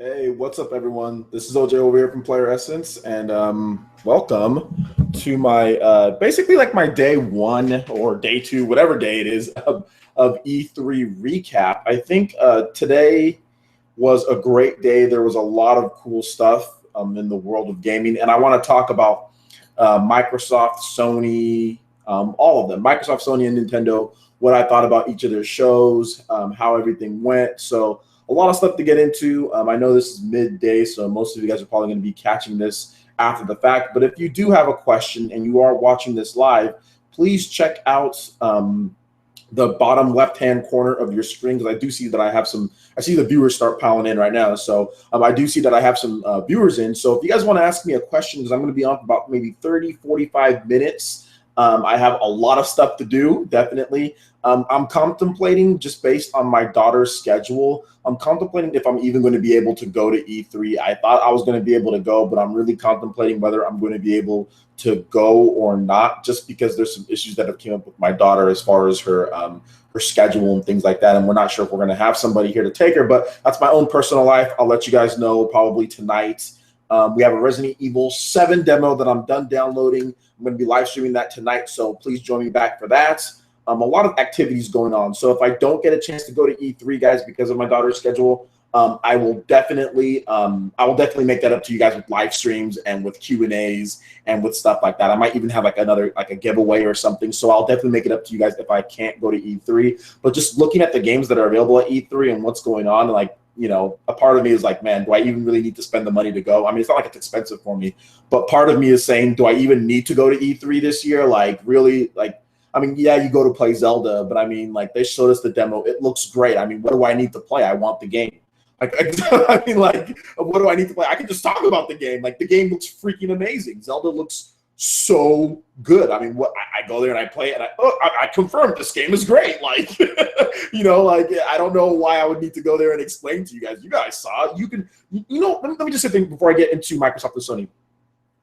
Hey, what's up, everyone? This is OJ over here from PlayerEssence, and welcome to my basically like my day one or day two, whatever day it is, of E3 recap. I think today was a great day. There was a lot of cool stuff in the world of gaming, and I want to talk about Microsoft, Sony, all of them, Microsoft, Sony, and Nintendo, what I thought about each of their shows, how everything went. So a lot of stuff to get into. I know this is midday, so most of you guys are probably going to be catching this after the fact. But if you do have a question and you are watching this live, please check out the bottom left-hand corner of your screen, because I do see that I have some. I see the viewers start piling in right now. So I do see that I have some viewers in. So if you guys want to ask me a question, because I'm going to be on for about maybe 30, 45 minutes. I have a lot of stuff to do, definitely. I'm contemplating, just based on my daughter's schedule, I'm contemplating if I'm even going to be able to go to E3. I thought I was going to be able to go, but I'm really contemplating whether I'm going to be able to go or not, just because there's some issues that have come up with my daughter as far as her schedule and things like that, and we're not sure if we're going to have somebody here to take her, but that's my own personal life. I'll let you guys know probably tonight. We have a Resident Evil 7 demo that I'm done downloading. I'm going to be live streaming that tonight, so please join me back for that. A lot of activities going on. So if I don't get a chance to go to E3, guys, because of my daughter's schedule, I will definitely make that up to you guys with live streams and with Q&As and with stuff like that. I might even have like a giveaway or something. So I'll definitely make it up to you guys if I can't go to E3. But just looking at the games that are available at E3 and what's going on, like, you know, a part of me is like, man, do I even really need to spend the money to go? I mean, it's not like it's expensive for me, but part of me is saying, do I even need to go to E3 this year? Like, really, like, I mean, yeah, you go to play Zelda, but I mean, like, they showed us the demo. It looks great. I mean, what do I need to play? I want the game. Like, I mean, like, what do I need to play? I can just talk about the game. Like, the game looks freaking amazing. Zelda looks so good. I mean, what I go there and I play it, and I confirm this game is great. Like, you know, like, I don't know why I would need to go there and explain to you guys. You guys saw it. You can, you know, let me just say thing before I get into Microsoft and Sony.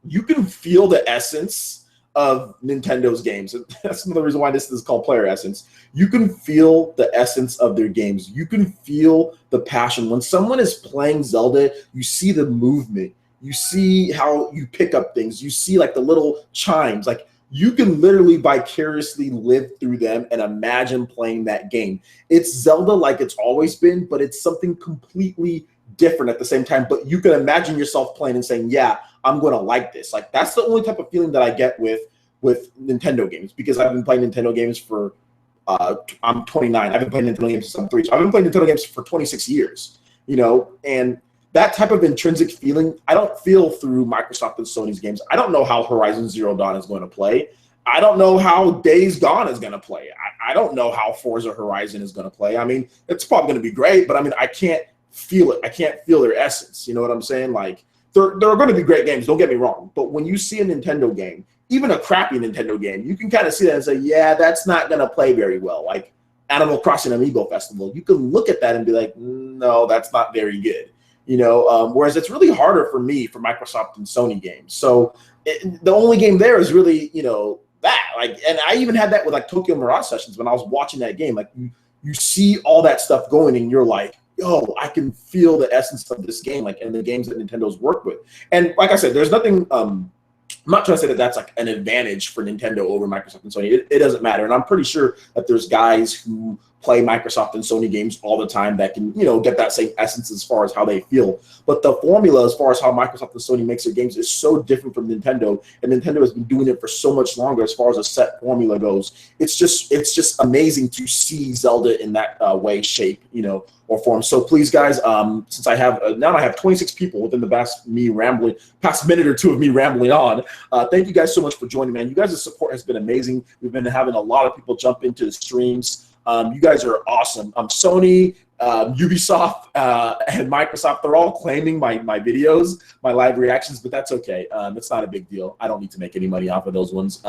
You can feel the essence of Nintendo's games. That's another reason why this is called PlayerEssence. You can feel the essence of their games. You can feel the passion. When someone is playing Zelda, you see the movement. You see how you pick up things. You see like the little chimes. Like, you can literally vicariously live through them and imagine playing that game. It's Zelda like it's always been, but it's something completely different at the same time. But you can imagine yourself playing and saying, yeah, I'm going to like this. Like, that's the only type of feeling that I get with Nintendo games, because I've been playing Nintendo games for, I'm 29. I've been playing Nintendo games since I'm 3. So I've been playing Nintendo games for 26 years, you know, and that type of intrinsic feeling, I don't feel through Microsoft and Sony's games. I don't know how Horizon Zero Dawn is going to play. I don't know how Days Gone is going to play. I don't know how Forza Horizon is going to play. I mean, it's probably going to be great, but I mean, I can't feel it. I can't feel their essence. You know what I'm saying? Like, there are going to be great games, don't get me wrong, but when you see a Nintendo game, even a crappy Nintendo game, you can kind of see that and say, yeah, that's not going to play very well. Like Animal Crossing Amiibo Festival, you can look at that and be like, no, that's not very good. You know, whereas it's really harder for me for Microsoft and Sony games. So the only game there is really, you know, that. Like, and I even had that with like Tokyo Mirage Sessions when I was watching that game. Like, you see all that stuff going, and you're like, yo, I can feel the essence of this game, like, and the games that Nintendo's worked with. And like I said, there's nothing. I'm not trying to say that that's like an advantage for Nintendo over Microsoft and Sony. It doesn't matter. And I'm pretty sure that there's guys who play Microsoft and Sony games all the time that can, you know, get that same essence as far as how they feel. But the formula as far as how Microsoft and Sony makes their games is so different from Nintendo, and Nintendo has been doing it for so much longer as far as a set formula goes. It's just amazing to see Zelda in that way, shape, you know, or form. So please, guys, since I have now I have 26 people within the past minute or two of me rambling on. Thank you guys so much for joining, man. You guys' support has been amazing. We've been having a lot of people jump into the streams. You guys are awesome. Sony, Ubisoft, and Microsoft, they're all claiming my videos, my live reactions, but that's okay. It's not a big deal. I don't need to make any money off of those ones.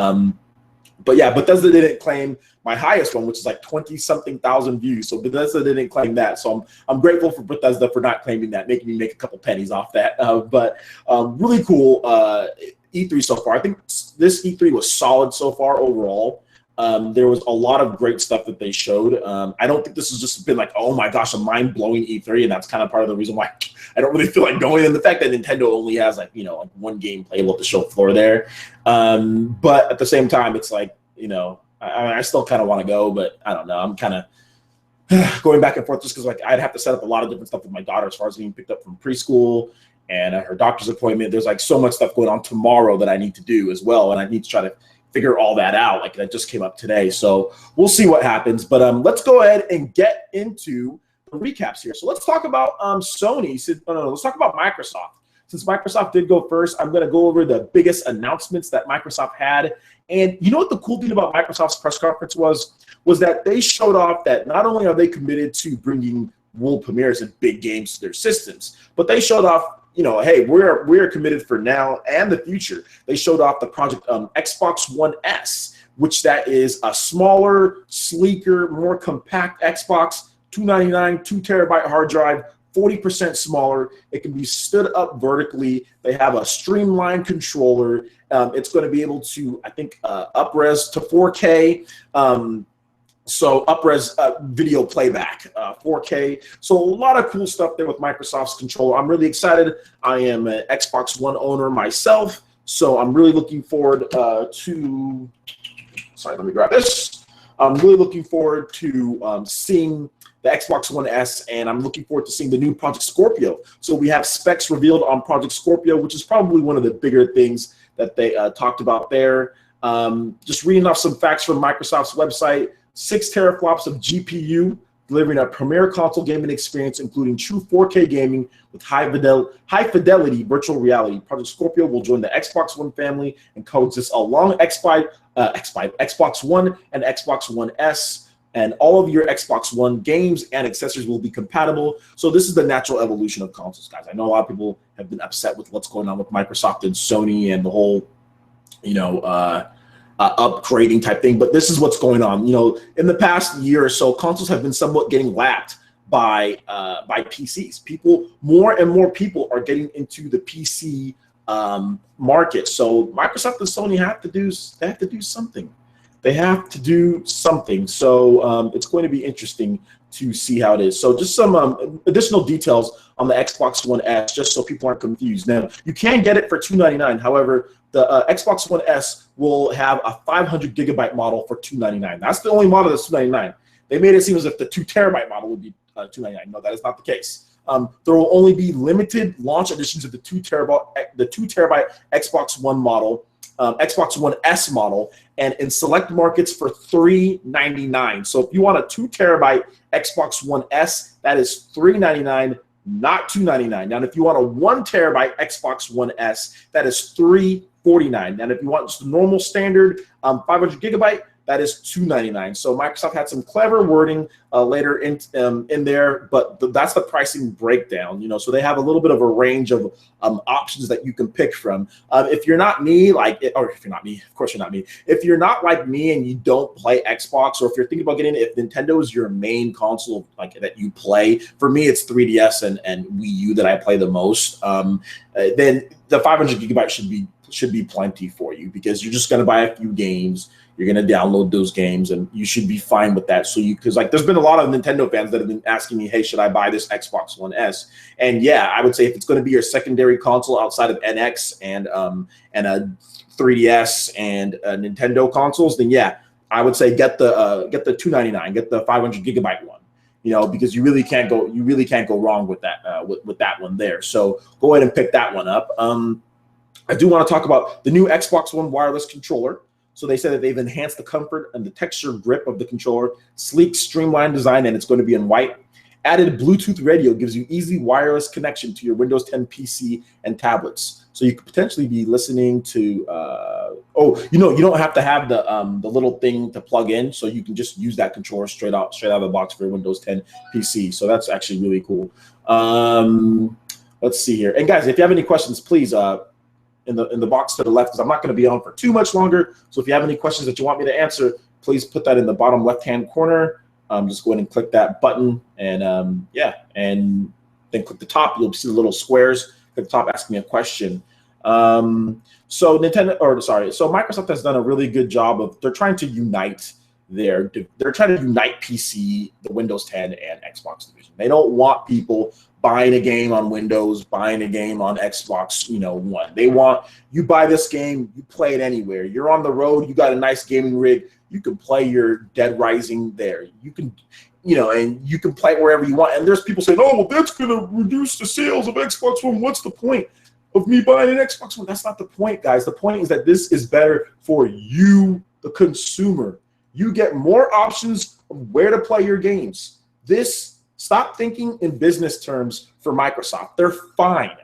But yeah, Bethesda didn't claim my highest one, which is like 20-something thousand views. So Bethesda didn't claim that. So I'm grateful for Bethesda for not claiming that, making me make a couple pennies off that. But really cool E3 so far. I think this E3 was solid so far overall. There was a lot of great stuff that they showed. I don't think this has just been like, oh my gosh, a mind-blowing E3, and that's kind of part of the reason why I don't really feel like going. And the fact that Nintendo only has like like one game playable at the show floor there, but at the same time, it's like I still kind of want to go, but I don't know. I'm kind of going back and forth just because like I'd have to set up a lot of different stuff with my daughter as far as being picked up from preschool and her doctor's appointment. There's like so much stuff going on tomorrow that I need to do as well, and I need to try to figure all that out. Like that just came up today, so we'll see what happens. But let's go ahead and get into the recaps here. So let's talk about Sony. Let's talk about Microsoft. Since Microsoft did go first, I'm going to go over the biggest announcements that Microsoft had. And you know what the cool thing about Microsoft's press conference was that they showed off that not only are they committed to bringing world premieres and big games to their systems, but they showed off, hey, we're committed for now and the future. They showed off the project Xbox One S, which that is a smaller, sleeker, more compact Xbox, $299, 2 terabyte hard drive, 40% smaller. It can be stood up vertically. They have a streamlined controller. It's going to be able to, I think, up-res to 4K. So up-res video playback, 4K. So a lot of cool stuff there with Microsoft's controller. I'm really excited. I am an Xbox One owner myself, so I'm really looking forward to – sorry, let me grab this. I'm really looking forward to seeing the Xbox One S, and I'm looking forward to seeing the new Project Scorpio. So we have specs revealed on Project Scorpio, which is probably one of the bigger things that they talked about there. Just reading off some facts from Microsoft's website. 6 teraflops of GPU, delivering a premier console gaming experience, including true 4K gaming with high fidelity virtual reality. Project Scorpio will join the Xbox One family and coexist along Xbox One and Xbox One S, and all of your Xbox One games and accessories will be compatible. So this is the natural evolution of consoles, guys. I know a lot of people have been upset with what's going on with Microsoft and Sony and the whole, upgrading type thing, but this is what's going on. In the past year or so, consoles have been somewhat getting lapped by PCs. More and more people are getting into the PC market. So Microsoft and Sony have to do something. They have to do something. So it's going to be interesting to see how it is. So just some additional details on the Xbox One S, just so people aren't confused. Now, you can get it for $299. However, the Xbox One S will have a 500 gigabyte model for $299. That's the only model that's $299. They made it seem as if the 2 terabyte model would be $299. No, that is not the case. There will only be limited launch editions of the 2 terabyte Xbox One model, Xbox One S model, and in select markets for $399. So if you want a 2 terabyte Xbox One S, that is $399, not $299. Now, if you want a 1 terabyte Xbox One S, that is $349. And if you want just the normal standard 500 gigabyte, that is $299. So Microsoft had some clever wording later in there, but that's the pricing breakdown. So they have a little bit of a range of options that you can pick from. If you're not me, if you're not me, of course you're not me. If you're not like me and you don't play Xbox, or if you're thinking about getting it, if Nintendo is your main console that you play, for me it's 3DS and Wii U that I play the most. Then the 500 gigabyte should be plenty for you, because you're just going to buy a few games. You're going to download those games, and you should be fine with that. So because there's been a lot of Nintendo fans that have been asking me, hey, should I buy this Xbox One S? And yeah, I would say if it's going to be your secondary console outside of NX and a 3DS and Nintendo consoles, then yeah, I would say get the $299, get the 500 gigabyte one. Because you really can't go wrong with that with that one there. So go ahead and pick that one up. I do want to talk about the new Xbox One wireless controller. So they said that they've enhanced the comfort and the texture grip of the controller, sleek, streamlined design, and it's going to be in white. Added Bluetooth radio gives you easy wireless connection to your Windows 10 PC and tablets. So you could potentially be listening to, you don't have to have the little thing to plug in, so you can just use that controller straight out of the box for your Windows 10 PC. So that's actually really cool. Let's see here. And guys, if you have any questions, please, in the box to the left, because I'm not going to be on for too much longer. So if you have any questions that you want me to answer, please put that in the bottom left-hand corner. Just go ahead and click that button, and and then click the top. You'll see the little squares. Click the top, ask me a question. So Microsoft has done a really good job of, they're trying to unite they're trying to unite PC, the Windows 10 and Xbox division. They don't want people buying a game on Windows, buying a game on Xbox, One. They want you buy this game, you play it anywhere. You're on the road, you got a nice gaming rig, you can play your Dead Rising there. You can, and you can play it wherever you want. And there's people saying, oh, well, that's going to reduce the sales of Xbox One. What's the point of me buying an Xbox One? That's not the point, guys. The point is that this is better for you, the consumer. You get more options of where to play your games. Stop thinking in business terms for Microsoft. They're fine.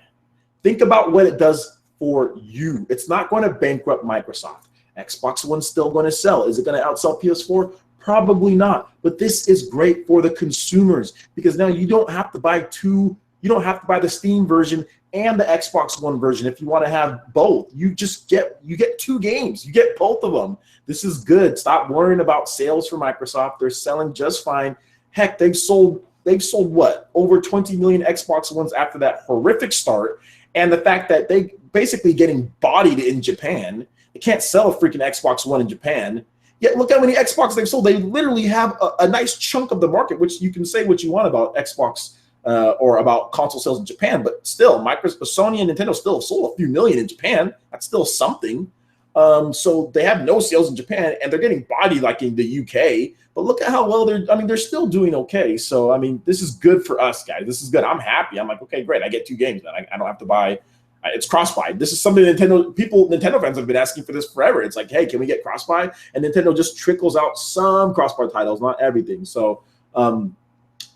Think about what it does for you. It's not going to bankrupt Microsoft. Xbox One's still going to sell. Is it going to outsell PS4? Probably not. But this is great for the consumers because now you don't have to buy the Steam version and the Xbox One version if you want to have both. You get two games. You get both of them. This is good. Stop worrying about sales for Microsoft. They're selling just fine. Heck, they've sold what? Over 20 million Xbox Ones after that horrific start. And the fact that they basically getting bodied in Japan. They can't sell a freaking Xbox One in Japan. Yet look how many Xbox they've sold. They literally have a nice chunk of the market, which you can say what you want about Xbox or about console sales in Japan, but still, Sony and Nintendo still have sold a few million in Japan. That's still something. So they have no sales in Japan, and they're getting bodied like in the UK. But look at how well they're still doing okay. So, this is good for us, guys. This is good. I'm happy. I'm like, okay, great. I get two games then. I don't have to buy. It's cross-buy. This is something Nintendo fans have been asking for this forever. It's like, hey, can we get cross-buy? And Nintendo just trickles out some cross-buy titles, not everything. So,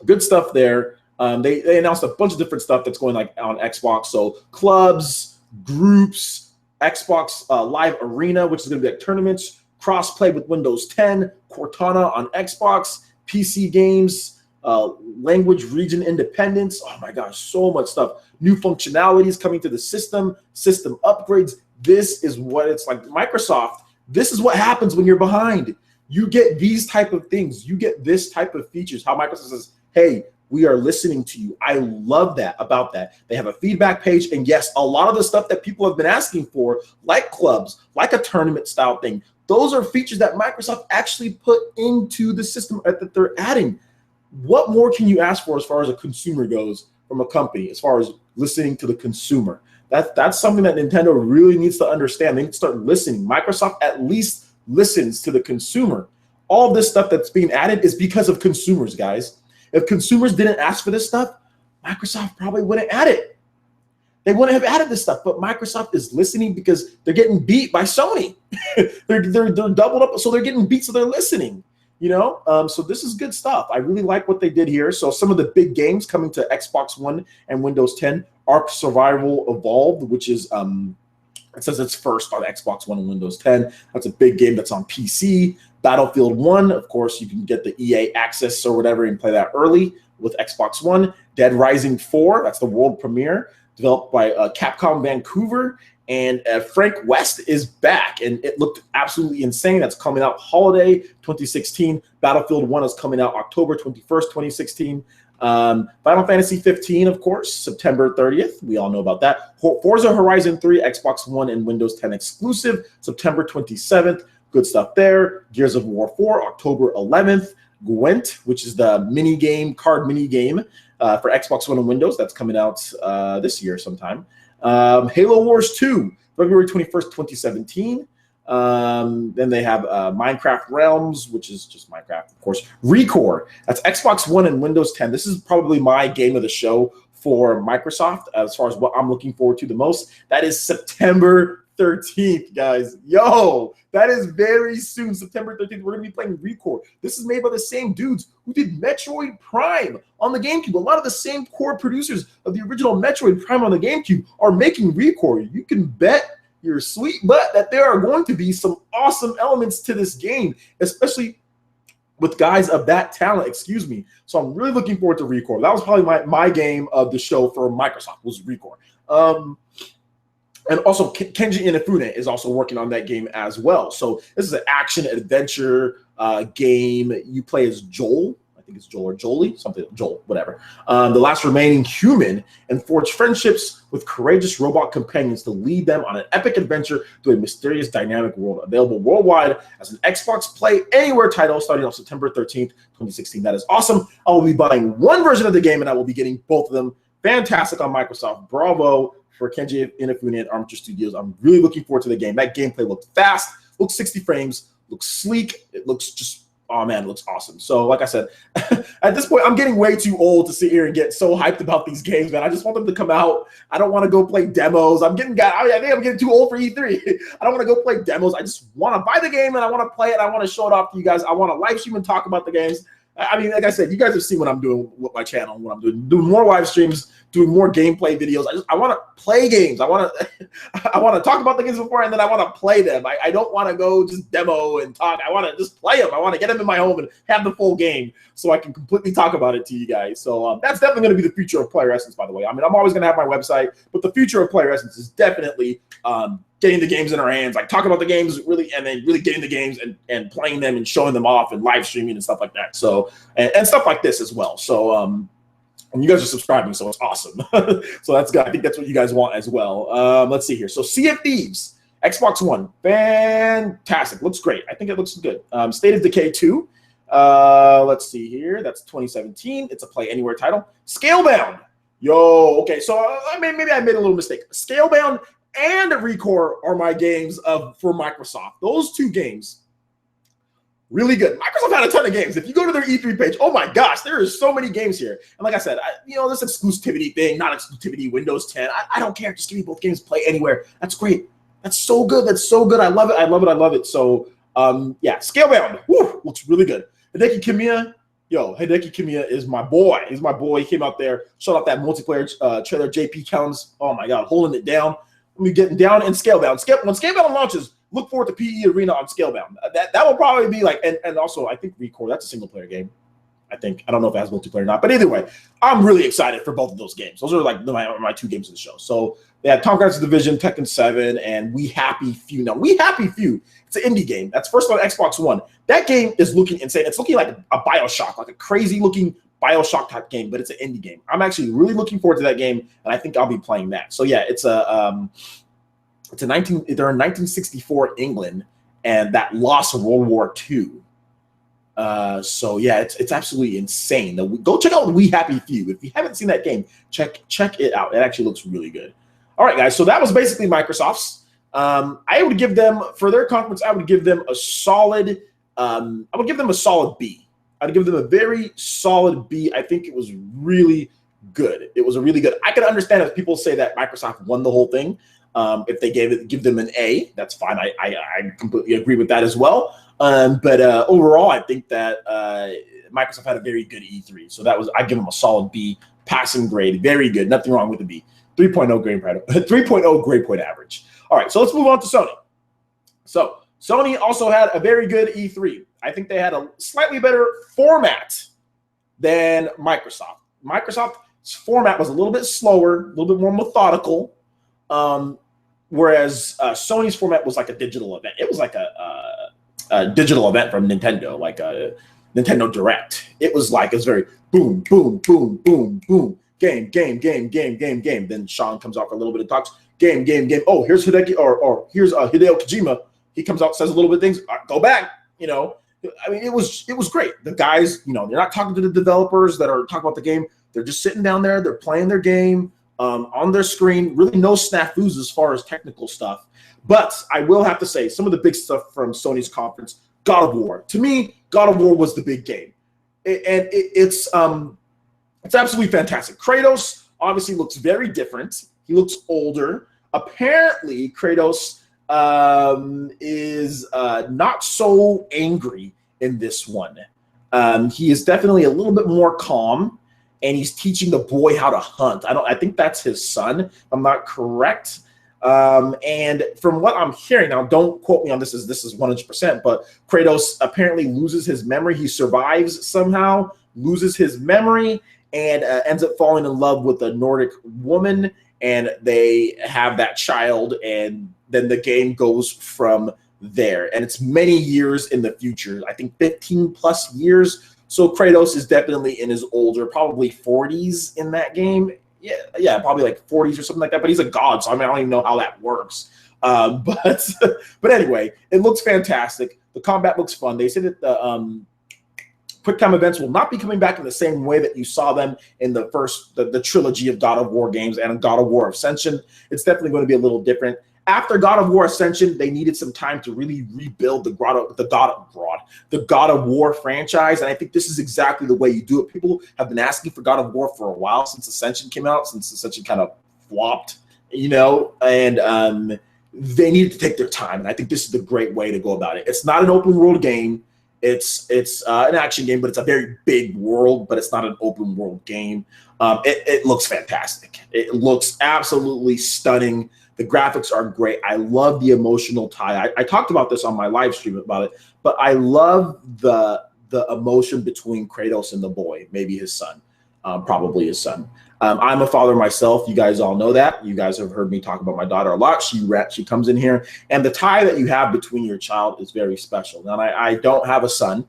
good stuff there. They announced a bunch of different stuff that's going like on Xbox. So clubs, groups, Xbox Live Arena, which is going to be like tournaments, cross-play with Windows 10, Cortana on Xbox, PC games, language region independence. Oh my gosh, so much stuff. New functionalities coming to the system upgrades. This is what it's like. Microsoft, this is what happens when you're behind. You get these type of things. You get this type of features. How Microsoft says, hey, we are listening to you. I love that about that. They have a feedback page. And yes, a lot of the stuff that people have been asking for, like clubs, like a tournament style thing, those are features that Microsoft actually put into the system that they're adding. What more can you ask for as far as a consumer goes from a company, as far as listening to the consumer? That's something that Nintendo really needs to understand. They need to start listening. Microsoft at least listens to the consumer. All this stuff that's being added is because of consumers, guys. If consumers didn't ask for this stuff, Microsoft probably wouldn't add it. They wouldn't have added this stuff, but Microsoft is listening because they're getting beat by Sony. they're doubled up, so they're getting beat, so they're listening. So this is good stuff. I really like what they did here. So some of the big games coming to Xbox One and Windows 10, Ark Survival Evolved, which is it says it's first on Xbox One and Windows 10. That's a big game that's on PC. Battlefield 1, of course, you can get the EA access or whatever and play that early with Xbox One. Dead Rising 4, that's the world premiere, developed by Capcom Vancouver. And Frank West is back, and it looked absolutely insane. That's coming out holiday 2016. Battlefield 1 is coming out October 21st, 2016. Final Fantasy 15, of course, September 30th. We all know about that. Forza Horizon 3, Xbox One and Windows 10 exclusive, September 27th. Good stuff there. Gears of War 4, October 11th. Gwent, which is the card mini game for Xbox One and Windows. That's coming out this year sometime. Halo Wars 2, February 21st, 2017. Then they have Minecraft Realms, which is just Minecraft, of course. ReCore, that's Xbox One and Windows 10. This is probably my game of the show for Microsoft as far as what I'm looking forward to the most. That is September 13th, guys. Yo, that is very soon. September 13th, we're going to be playing ReCore. This is made by the same dudes who did Metroid Prime on the GameCube. A lot of the same core producers of the original Metroid Prime on the GameCube are making ReCore. You can bet your sweet butt that there are going to be some awesome elements to this game, especially with guys of that talent, excuse me. So I'm really looking forward to ReCore. That was probably my game of the show for Microsoft, was ReCore. And also, Kenji Inafune is also working on that game as well. So this is an action-adventure game. You play as Joel. I think it's Joel or Jolie, something, Joel, whatever. The last remaining human, and forge friendships with courageous robot companions to lead them on an epic adventure through a mysterious, dynamic world. Available worldwide as an Xbox Play Anywhere title starting on September 13th, 2016. That is awesome. I will be buying one version of the game, and I will be getting both of them. Fantastic on Microsoft. Bravo for Kenji Inafune and Armature Studios. I'm really looking forward to the game. That gameplay looked fast, looks 60 frames, looks sleek. It looks just, oh man, it looks awesome. So like I said, at this point, I'm getting way too old to sit here and get so hyped about these games, man. I just want them to come out. I don't want to go play demos. I think I'm getting too old for E3. I don't want to go play demos. I just want to buy the game and I want to play it. I want to show it off to you guys. I want to live stream and talk about the games. I mean, like I said, you guys have seen what I'm doing with my channel, what I'm doing more live streams, doing more gameplay videos. I want to play games. I want to talk about the games before, and then I want to play them. I don't want to go just demo and talk. I want to just play them. I want to get them in my home and have the full game so I can completely talk about it to you guys. So that's definitely going to be the future of PlayerEssence, by the way. I mean, I'm always going to have my website, but the future of PlayerEssence is definitely getting the games in our hands, like talking about the games really, and then really getting the games and playing them and showing them off and live streaming and stuff like that. So, and stuff like this as well. So, and you guys are subscribing, so it's awesome. So that's good. I think that's what you guys want as well. Let's see here. So Sea of Thieves, Xbox One, fantastic. Looks great. I think it looks good. State of Decay 2. Let's see here. That's 2017. It's a Play Anywhere title. Scalebound. Yo, okay. So maybe I made a little mistake. Scalebound and ReCore are my games for Microsoft. Those two games, really good. Microsoft had a ton of games. If you go to their E3 page, oh my gosh, there is so many games here. And like I said, this exclusivity thing, not exclusivity, Windows 10, I don't care. Just give me both games, Play Anywhere. That's great. That's so good. That's so good. I love it. I love it. I love it. So, yeah, Scalebound. Woo, looks really good. Hideki Kamiya. Yo, Hideki Kamiya is my boy. He's my boy. He came out there, showed off that multiplayer trailer. JP Counts. Oh my God, holding it down. We're getting down in Scalebound. When Scalebound launches, look forward to PE Arena on Scalebound. That will probably be like, and also I think ReCore, that's a single player game. I don't know if it has multiplayer or not, but either way, I'm really excited for both of those games. Those are like my two games of the show. So they had Tom Clancy's Division, Tekken 7, and We Happy Few. Now, We Happy Few, it's an indie game. That's first on Xbox One. That game is looking insane. It's looking like a BioShock, like a crazy looking BioShock type game, but it's an indie game. I'm actually really looking forward to that game, and I think I'll be playing that. So yeah, they're in 1964 England, and that lost World War II. So yeah, it's absolutely insane. Go check out We Happy Few. If you haven't seen that game, check it out. It actually looks really good. All right, guys. So that was basically Microsoft's. I would give them, for their conference, I would give them a solid. I would give them a solid B. I'd give them a very solid B. I think it was really good. It was a really good. I could understand if people say that Microsoft won the whole thing. If they give them an A, that's fine. I completely agree with that as well. But overall, I think that Microsoft had a very good E3. So I give them a solid B, passing grade, very good. Nothing wrong with the B. 3.0 grade point, 3.0 grade point average. All right, so let's move on to Sony. So Sony also had a very good E3. I think they had a slightly better format than Microsoft. Microsoft's format was a little bit slower, a little bit more methodical. Whereas Sony's format was like a digital event. It was like a digital event from Nintendo, like a Nintendo Direct. It was very boom, boom, boom, boom, boom, game. Then Sean comes out for a little bit of talks. Game. Oh, here's Hideki, or here's Hideo Kojima. He comes out, says a little bit of things. Go back. I mean, it was great. The guys, they're not talking to the developers that are talking about the game. They're just sitting down there. They're playing their game. On their screen, really no snafus as far as technical stuff. But I will have to say, some of the big stuff from Sony's conference, God of War. To me, God of War was the big game. It's absolutely fantastic. Kratos obviously looks very different. He looks older. Apparently, Kratos is not so angry in this one. He is definitely a little bit more calm. And he's teaching the boy how to hunt. I think that's his son, if I'm not correct. And from what I'm hearing, now don't quote me on this, this is 100%, but Kratos apparently loses his memory. He survives somehow, loses his memory, and ends up falling in love with a Nordic woman, and they have that child, and then the game goes from there. And it's many years in the future, I think 15 plus years So Kratos is definitely in his older, probably 40s in that game. Yeah, probably like 40s or something like that. But he's a god, so I mean, I don't even know how that works. But but anyway, it looks fantastic. The combat looks fun. They said that the quick time events will not be coming back in the same way that you saw them in the trilogy of God of War games and God of War Ascension. It's definitely going to be a little different. After God of War Ascension, they needed some time to really rebuild the God of War franchise, and I think this is exactly the way you do it. People have been asking for God of War for a while since Ascension came out, since Ascension kind of flopped, and they needed to take their time, and I think this is the great way to go about it. It's not an open world game. It's an action game, but it's a very big world, but it's not an open world game. It looks fantastic. It looks absolutely stunning. The graphics are great. I love the emotional tie. I talked about this on my live stream about it, but I love the emotion between Kratos and the boy, maybe his son, probably his son. I'm a father myself. You guys all know that. You guys have heard me talk about my daughter a lot. She comes in here, and the tie that you have between your child is very special. Now, I don't have a son.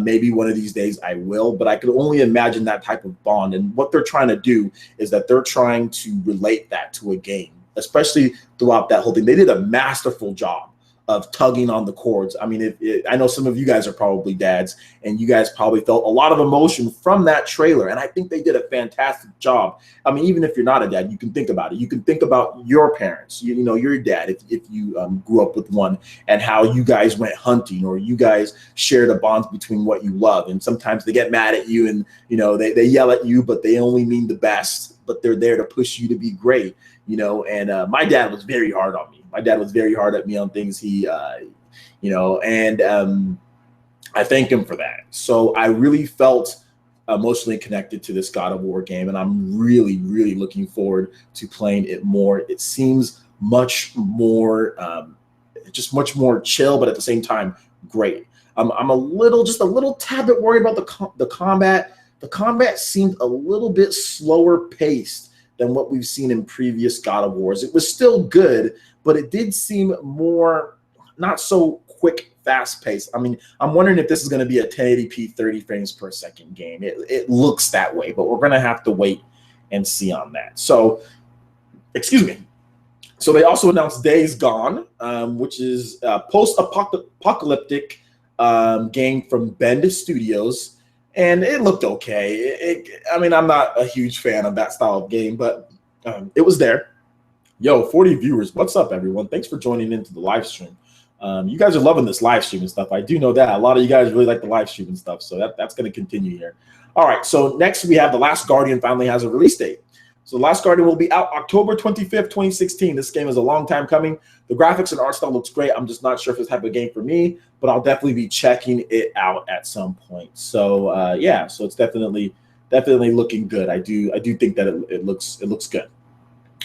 Maybe one of these days I will, but I could only imagine that type of bond. And what they're trying to do is that they're trying to relate that to a game, especially throughout that whole thing. They did a masterful job of tugging on the cords. I mean, I know some of you guys are probably dads, and you guys probably felt a lot of emotion from that trailer, and I think they did a fantastic job. I mean, even if you're not a dad, you can think about it. You can think about your parents, you know, your dad, if you grew up with one, and how you guys went hunting, or you guys shared a bond between what you love. And sometimes they get mad at you, and they yell at you, but they only mean the best, but they're there to push you to be great. And my dad was very hard on me. My dad was very hard at me on things. I thank him for that. So I really felt emotionally connected to this God of War game, and I'm really, really looking forward to playing it more. It seems much more, just much more chill, but at the same time, great. I'm just a little tad bit worried about the combat. The combat seemed a little bit slower paced than what we've seen in previous God of Wars. It was still good, but it did seem more, not so quick, fast-paced. I mean, I'm wondering if this is going to be a 1080p 30 frames per second game. It looks that way, but we're going to have to wait and see on that. So, excuse me. So they also announced Days Gone, which is a post-apocalyptic game from Bend Studios. And it looked okay. I mean, I'm not a huge fan of that style of game, but it was there. Yo, 40 viewers. What's up, everyone? Thanks for joining into the live stream. You guys are loving this live stream and stuff. I do know that. A lot of you guys really like the live stream and stuff, so that's going to continue here. All right, so next we have The Last Guardian finally has a release date. So The Last Guardian will be out October 25th, 2016. This game is a long time coming. The graphics and art style looks great. I'm just not sure if it's the type of game for me, but I'll definitely be checking it out at some point. So yeah, so it's definitely looking good. I do think that it looks good.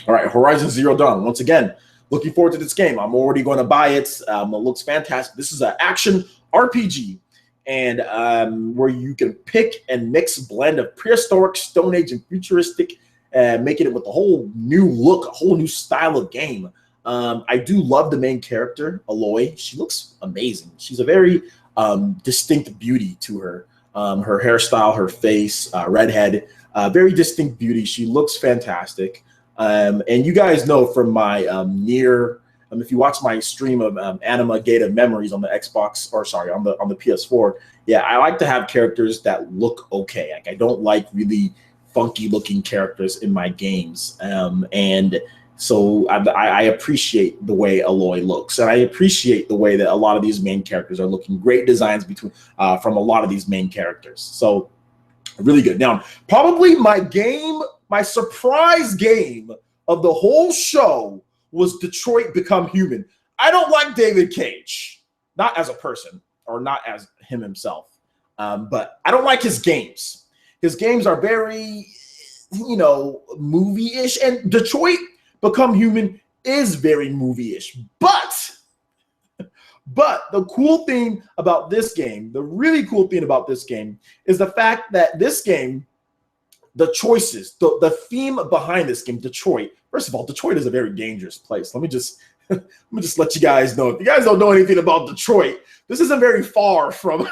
All right, Horizon Zero Dawn. Once again, looking forward to this game. I'm already going to buy it. It looks fantastic. This is an action RPG, and where you can pick and mix a blend of prehistoric, Stone Age, and futuristic, making it with a whole new look, a whole new style of game. I do love the main character, Aloy. She looks amazing. She's a very distinct beauty to her. Her hairstyle, her face, redhead, very distinct beauty. She looks fantastic. And you guys know from my if you watch my stream of Anima Gate of Memories on the Xbox, or sorry, on the PS4, yeah, I like to have characters that look okay. Like, I don't like really funky looking characters in my games, and so I appreciate the way Aloy looks, and I appreciate the way that a lot of these main characters are looking. Great designs from a lot of these main characters, so really good. Now, probably my surprise game of the whole show was Detroit Become Human. I don't like David Cage, not as a person or not as him himself, but I don't like his games. His games are very, movie-ish, and Detroit Become Human is very movie-ish. But the cool thing about this game, the really cool thing about this game, is the fact that this game, the choices, the theme behind this game, Detroit. First of all, Detroit is a very dangerous place. Let me just let you guys know. If you guys don't know anything about Detroit, this isn't very far from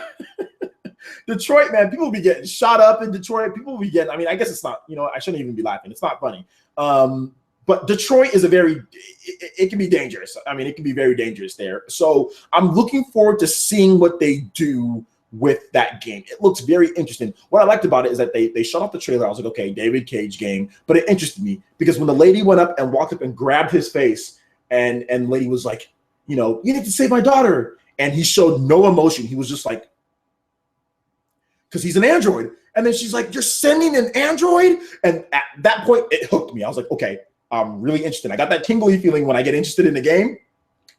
Detroit, man, people be getting shot up in Detroit. People be getting, I mean, I guess it's not, I shouldn't even be laughing. It's not funny. But Detroit is it can be dangerous. I mean, it can be very dangerous there. So I'm looking forward to seeing what they do with that game. It looks very interesting. What I liked about it is that they shut off the trailer. I was like, okay, David Cage game. But it interested me because when the lady went up and walked up and grabbed his face and the lady was like, you need to save my daughter. And he showed no emotion. He was just like, because he's an android. And then she's like, you're sending an android? And at that point, it hooked me. I was like, okay, I'm really interested. I got that tingly feeling when I get interested in the game.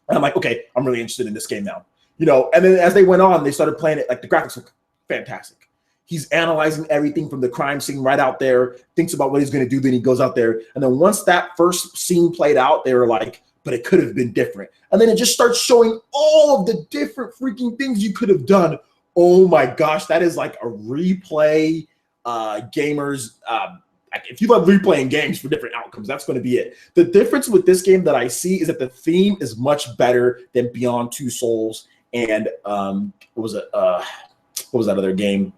And I'm like, okay, I'm really interested in this game now. And then as they went on, they started playing it. Like the graphics look fantastic. He's analyzing everything from the crime scene right out there, thinks about what he's going to do. Then he goes out there. And then once that first scene played out, they were like, but it could have been different. And then it just starts showing all of the different freaking things you could have done. Oh my gosh, that is like a replay gamers. If you love replaying games for different outcomes, that's going to be it. The difference with this game that I see is that the theme is much better than Beyond Two Souls and what was that other game?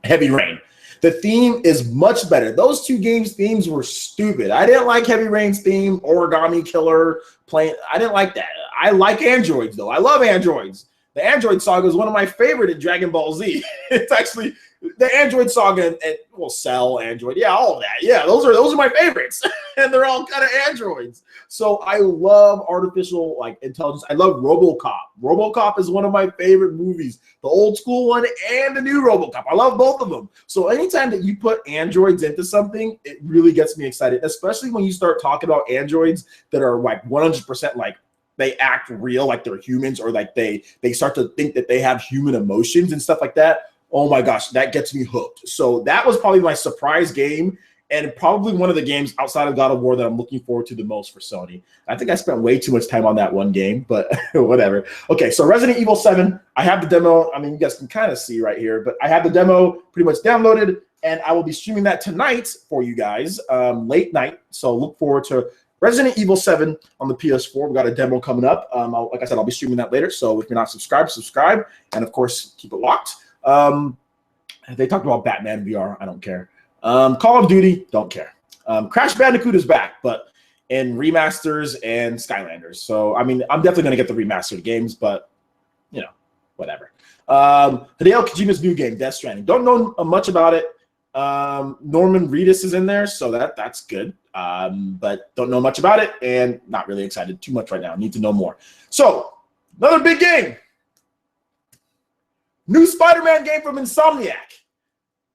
Heavy Rain. The theme is much better. Those two games' themes were stupid. I didn't like Heavy Rain's theme, Origami Killer, I didn't like that. I like androids, though. I love androids. The Android Saga is one of my favorite in Dragon Ball Z. It's actually the Android Saga and Cell, Android. Yeah, all of that. Yeah, those are my favorites. And they're all kind of androids. So I love artificial intelligence. I love RoboCop. RoboCop is one of my favorite movies. The old school one and the new RoboCop. I love both of them. So anytime that you put androids into something, it really gets me excited, especially when you start talking about androids that are 100% they act real, like they're humans, or like they start to think that they have human emotions and stuff like that. Oh my gosh, that gets me hooked. So that was probably my surprise game, and probably one of the games outside of God of War that I'm looking forward to the most for Sony. I think I spent way too much time on that one game, but whatever. Okay, so Resident Evil 7, I have the demo. I mean, you guys can kind of see right here, but I have the demo pretty much downloaded, and I will be streaming that tonight for you guys, late night. So look forward to Resident Evil 7 on the PS4. We got a demo coming up. Like I said, I'll be streaming that later. So if you're not subscribed, subscribe. And, of course, keep it locked. They talked about Batman VR. I don't care. Call of Duty, don't care. Crash Bandicoot is back, but in remasters and Skylanders. So, I mean, I'm definitely going to get the remastered games, but, whatever. Hideo Kojima's new game, Death Stranding. Don't know much about it. Norman Reedus is in there, so that's good. But don't know much about it and not really excited too much right now. Need to know more. So another big game. New Spider-Man game from Insomniac.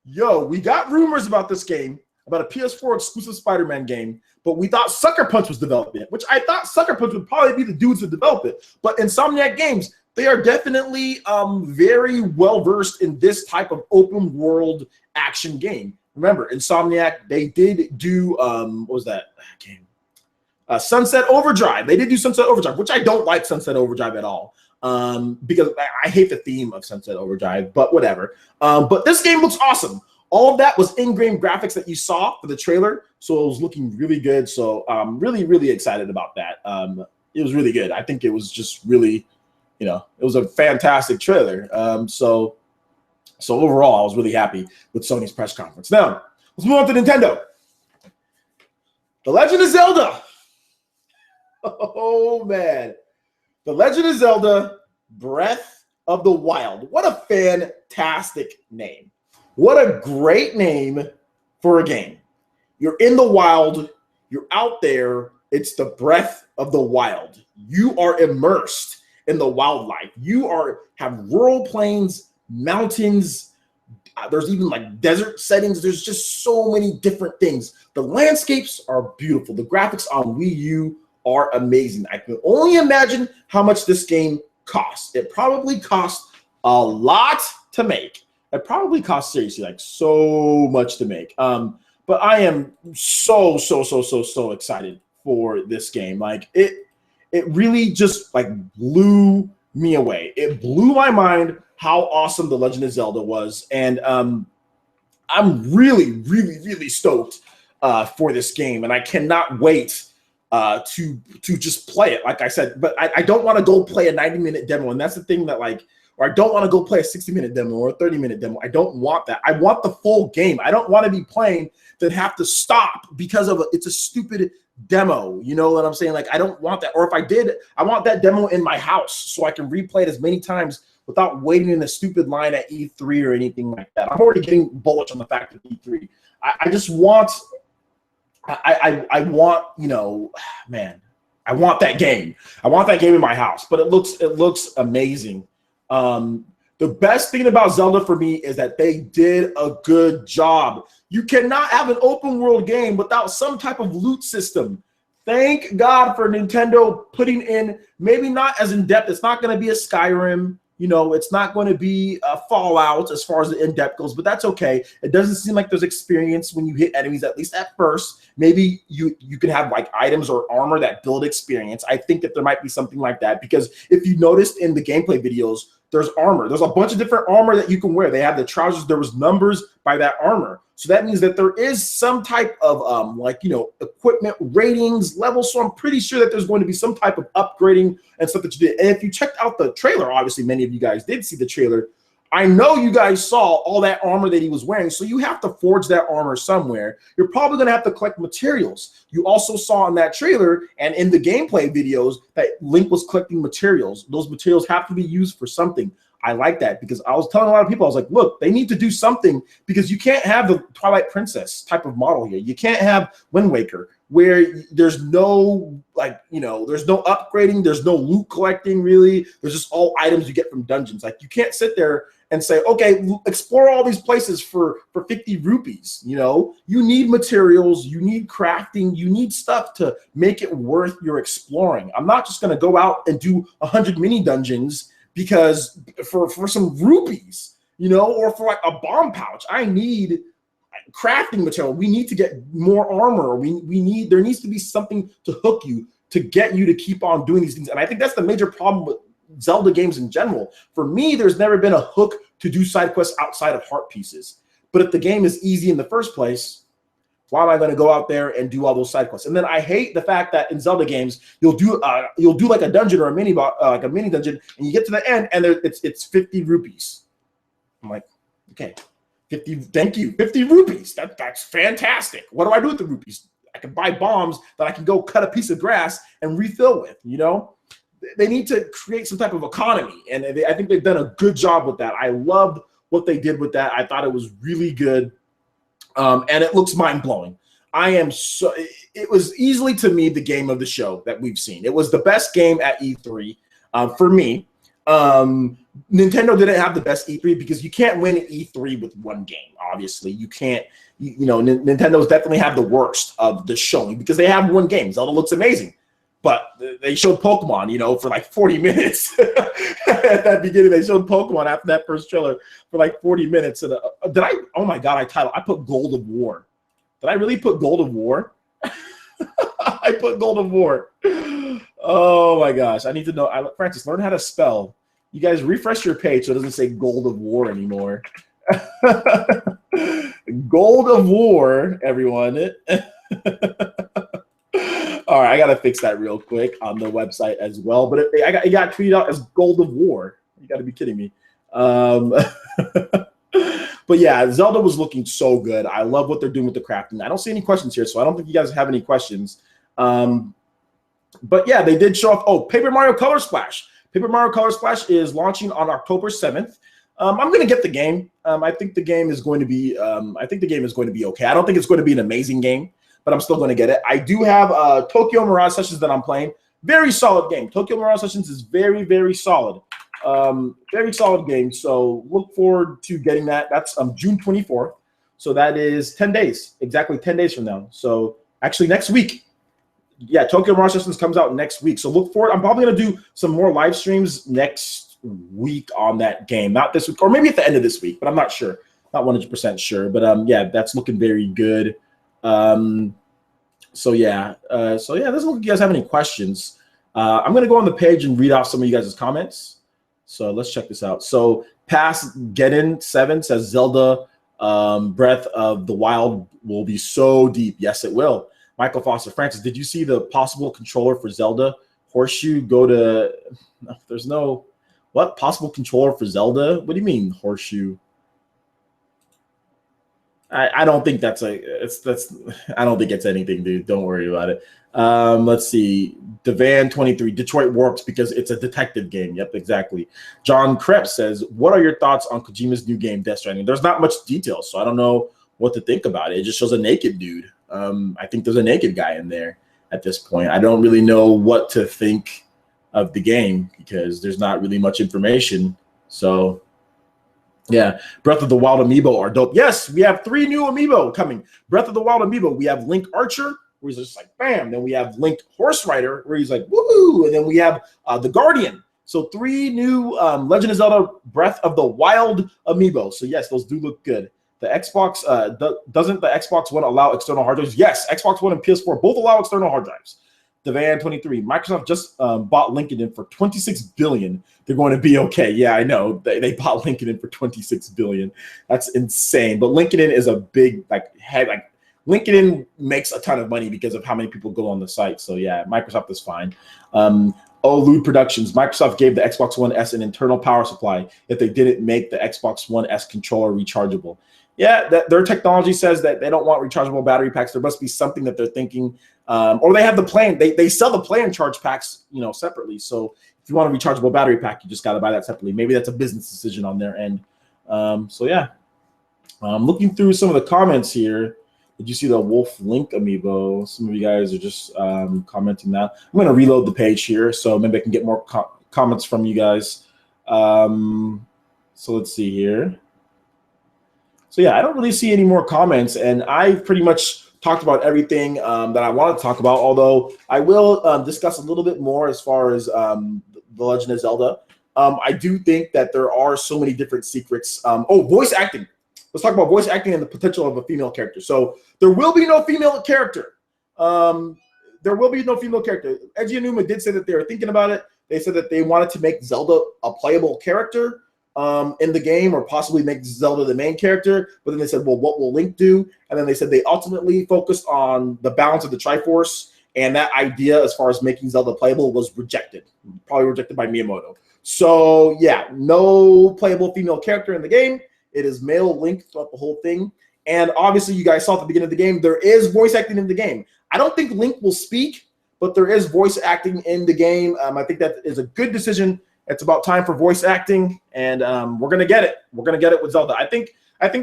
Yo, we got rumors about this game, about a PS4 exclusive Spider-Man game, but we thought Sucker Punch was developing it, which I thought Sucker Punch would probably be the dudes to develop it. But Insomniac Games, they are definitely very well-versed in this type of open world action game. Remember, Insomniac, they did do, what was that game? Sunset Overdrive. They did do Sunset Overdrive, which I don't like Sunset Overdrive at all because I hate the theme of Sunset Overdrive, but whatever. But this game looks awesome. All of that was in-game graphics that you saw for the trailer, so it was looking really good. So I'm really, really excited about that. It was really good. I think it was just really, it was a fantastic trailer. So overall, I was really happy with Sony's press conference. Now, let's move on to Nintendo. The Legend of Zelda. Oh, man. The Legend of Zelda Breath of the Wild. What a fantastic name. What a great name for a game. You're in the wild. You're out there. It's the Breath of the Wild. You are immersed in the wildlife. You have rural plains, mountains, there's even desert settings. There's just so many different things. The landscapes are beautiful. The graphics on Wii U are amazing. I can only imagine how much this game costs. It probably costs a lot to make. It probably costs seriously so much to make. But I am so excited for this game. It really just blew me away. It blew my mind how awesome The Legend of Zelda was. And I'm really stoked for this game. And I cannot wait to just play it, like I said. But I don't want to go play a 90-minute demo. And that's the thing that or I don't want to go play a 60-minute demo or a 30-minute demo. I don't want that. I want the full game. I don't want to be playing that have to stop because of it's a stupid demo. You know what I'm saying? Like, I don't want that. Or if I did, I want that demo in my house so I can replay it as many times without waiting in a stupid line at E3 or anything like that. I'm already getting bullish on the fact of E3. I just want, I want, you know, man, I want that game. I want that game in my house, but it looks amazing. The best thing about Zelda for me is that they did a good job. You cannot have an open world game without some type of loot system. Thank God for Nintendo putting in, maybe not as in depth. It's not going to be a Skyrim. You know, it's not going to be a Fallout as far as the in-depth goes, but that's okay. It doesn't seem like there's experience when you hit enemies, at least at first. Maybe you can have like items or armor that build experience. I think that there might be something like that, because if you noticed in the gameplay videos, there's armor. There's a bunch of different armor that you can wear. They have the trousers. There was numbers by that armor. So that means that there is some type of like, you know, equipment ratings levels. So I'm pretty sure that there's going to be some type of upgrading and stuff that you did. And if you checked out the trailer, obviously many of you guys did see the trailer. I know you guys saw all that armor that he was wearing, so you have to forge that armor somewhere. You're probably going to have to collect materials. You also saw in that trailer and in the gameplay videos that Link was collecting materials. Those materials have to be used for something. I like that, because I was telling a lot of people, I was like, look, they need to do something, because you can't have the Twilight Princess type of model here. You can't have Wind Waker, where there's no, like, you know, there's no upgrading, there's no loot collecting, really. There's just all items you get from dungeons. Like, you can't sit there and say, okay, explore all these places for 50 rupees. You know, you need materials, you need crafting, you need stuff to make it worth your exploring. I'm not just going to go out and do 100 mini dungeons because for some rupees, you know, or for like a bomb pouch. I need crafting material. We need to get more armor. There needs to be something to hook you, to get you to keep on doing these things. And I think that's the major problem with Zelda games in general. For me, there's never been a hook to do side quests outside of heart pieces. But if the game is easy in the first place, why am I going to go out there and do all those side quests? And then I hate the fact that in Zelda games, you'll do like a dungeon or a mini dungeon, and you get to the end and it's 50 rupees. I'm like, okay, 50. Thank you, 50 rupees. That's fantastic. What do I do with the rupees? I can buy bombs that I can go cut a piece of grass and refill with. You know, they need to create some type of economy, and I think they've done a good job with that. I loved what they did with that. I thought it was really good. And it looks mind-blowing. It was easily, to me, the game of the show that we've seen. It was the best game at E3 for me. Nintendo didn't have the best E3 because you can't win at E3 with one game, obviously. You can't, you know, Nintendo's definitely have the worst of the showing because they have one game. Zelda looks amazing. But they showed Pokemon, you know, for like 40 minutes. At that beginning, they showed Pokemon after that first trailer for like 40 minutes. And oh my God, I put Gold of War. Did I really put Gold of War? I put Gold of War. Oh my gosh, I need to know. Francis, learn how to spell. You guys refresh your page so it doesn't say Gold of War anymore. Gold of War, everyone. All right, I gotta fix that real quick on the website as well. But it got tweeted out as Gold of War. You got to be kidding me. But yeah, Zelda was looking so good. I love what they're doing with the crafting. I don't see any questions here, so I don't think you guys have any questions. But yeah, they did show off. Oh, Paper Mario Color Splash. Paper Mario Color Splash is launching on October 7th. I'm gonna get the game. I think the game is going to be. Okay. I don't think it's going to be an amazing game, but I'm still going to get it. I do have Tokyo Mirage Sessions that I'm playing. Very solid game. Tokyo Mirage Sessions is very, very solid. Very solid game. So look forward to getting that. That's June 24th. So that is 10 days, exactly 10 days from now. So actually next week. Yeah, Tokyo Mirage Sessions comes out next week. So look forward. I'm probably going to do some more live streams next week on that game. Not this week, or maybe at the end of this week, but I'm not sure. Not 100% sure. But yeah, that's looking very good. So yeah, doesn't look like you guys have any questions. I'm gonna go on the page and read off some of you guys' comments. So let's check this out. So Pass Geddon 7 says Zelda Breath of the Wild will be so deep. Yes, it will. Michael Foster Francis, did you see the possible controller for Zelda? Horseshoe, go to there's no What possible controller for Zelda? What do you mean horseshoe? I don't think that's I don't think it's anything, dude. Don't worry about it. Let's see. Devan23, Detroit works because it's a detective game. Yep, exactly. John Krebs says, what are your thoughts on Kojima's new game, Death Stranding? There's not much detail, so I don't know what to think about it. It just shows a naked dude. I think there's a naked guy in there at this point. I don't really know what to think of the game because there's not really much information. So yeah, Breath of the Wild amiibo are dope. Yes, we have 3 new amiibo coming. Breath of the Wild amiibo. We have Link Archer, where he's just like bam. Then we have Link Horse Rider, where he's like woohoo. And then we have the Guardian. So 3 new Legend of Zelda Breath of the Wild amiibo. So yes, those do look good. The Xbox doesn't the Xbox One allow external hard drives? Yes, Xbox One and PS4 both allow external hard drives. Devan23, Microsoft just bought LinkedIn for $26 billion. They're going to be okay. Yeah, I know. They bought LinkedIn for $26 billion. That's insane. But LinkedIn is a big, LinkedIn makes a ton of money because of how many people go on the site. So yeah, Microsoft is fine. Olude Productions, Microsoft gave the Xbox One S an internal power supply if they didn't make the Xbox One S controller rechargeable. Yeah, their technology says that they don't want rechargeable battery packs. There must be something that they're thinking, or they have the plan. They sell the plan charge packs, separately. So if you want a rechargeable battery pack, you just got to buy that separately. Maybe that's a business decision on their end. So yeah, looking through some of the comments here. Did you see the Wolf Link amiibo? Some of you guys are just commenting that. I'm going to reload the page here, so maybe I can get more comments from you guys. So let's see here. So yeah, I don't really see any more comments, and I pretty much talked about everything that I wanted to talk about, although I will discuss a little bit more as far as The Legend of Zelda. I do think that there are so many different secrets. Voice acting. Let's talk about voice acting and the potential of a female character. So there will be no female character. There will be no female character. Eiji Aonuma did say that they were thinking about it. They said that they wanted to make Zelda a playable character in the game, or possibly make Zelda the main character. But then they said, well, what will Link do? And then they said they ultimately focused on the balance of the Triforce, and that idea as far as making Zelda playable was rejected, probably rejected by Miyamoto. So yeah, no playable female character in the game. It is male Link throughout the whole thing. And obviously you guys saw at the beginning of the game, there is voice acting in the game. I don't think Link will speak, but there is voice acting in the game. I think that is a good decision. It's about time for voice acting, and we're gonna get it. We're gonna get it with Zelda. I think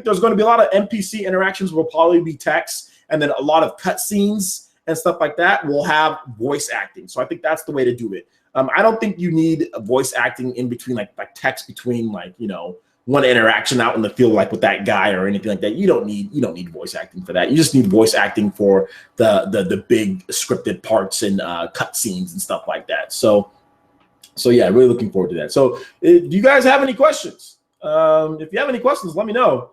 there's going to be a lot of NPC interactions. Will probably be text, and then a lot of cutscenes and stuff like that will have voice acting. So I think that's the way to do it. I don't think you need a voice acting in between, like text between one interaction out in the field, like with that guy or anything like that. You don't need voice acting for that. You just need voice acting for the big scripted parts and cutscenes and stuff like that. So yeah, really looking forward to that. So do you guys have any questions? If you have any questions, let me know.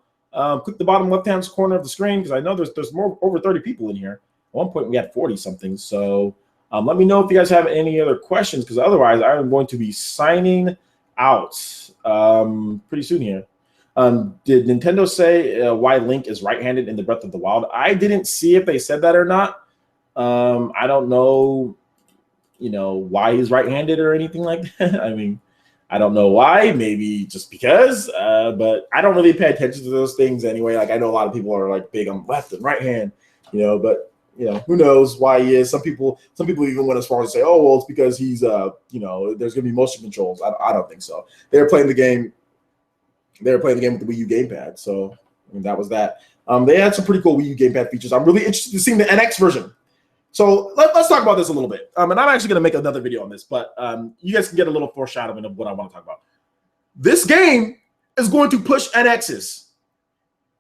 Click the bottom left-hand corner of the screen, because I know there's over 30 people in here. At one point we had 40 something. So let me know if you guys have any other questions, because otherwise I'm going to be signing out pretty soon here. Did Nintendo say why Link is right-handed in the Breath of the Wild? I didn't see if they said that or not. I don't know why he's right-handed or anything like that. I mean, I don't know why, maybe just because, but I don't really pay attention to those things anyway. Like, I know a lot of people are like big on left and right hand, but who knows why he is. Some people even went as far as to say, oh, well, it's because he's there's gonna be motion controls. I don't think so. They were playing the game with the Wii U gamepad. So I mean, that was that. They had some pretty cool Wii U gamepad features. I'm really interested in seeing the NX version. So let's talk about this a little bit. And I'm actually going to make another video on this, but you guys can get a little foreshadowing of what I want to talk about. This game is going to push NXs.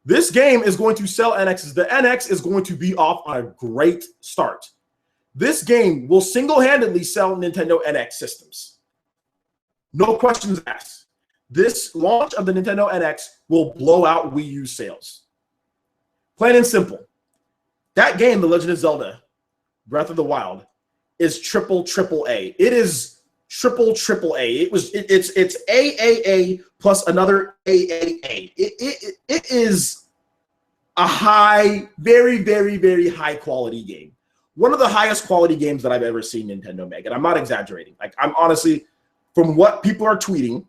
This game is going to sell NXs. The NX is going to be off on a great start. This game will single-handedly sell Nintendo NX systems. No questions asked. This launch of the Nintendo NX will blow out Wii U sales. Plain and simple. That game, The Legend of Zelda Breath of the Wild, is triple A. It is triple A. It's AAA plus another AAA. It is a very, very, very high quality game. One of the highest quality games that I've ever seen Nintendo make, and I'm not exaggerating. Like, I'm honestly, from what people are tweeting,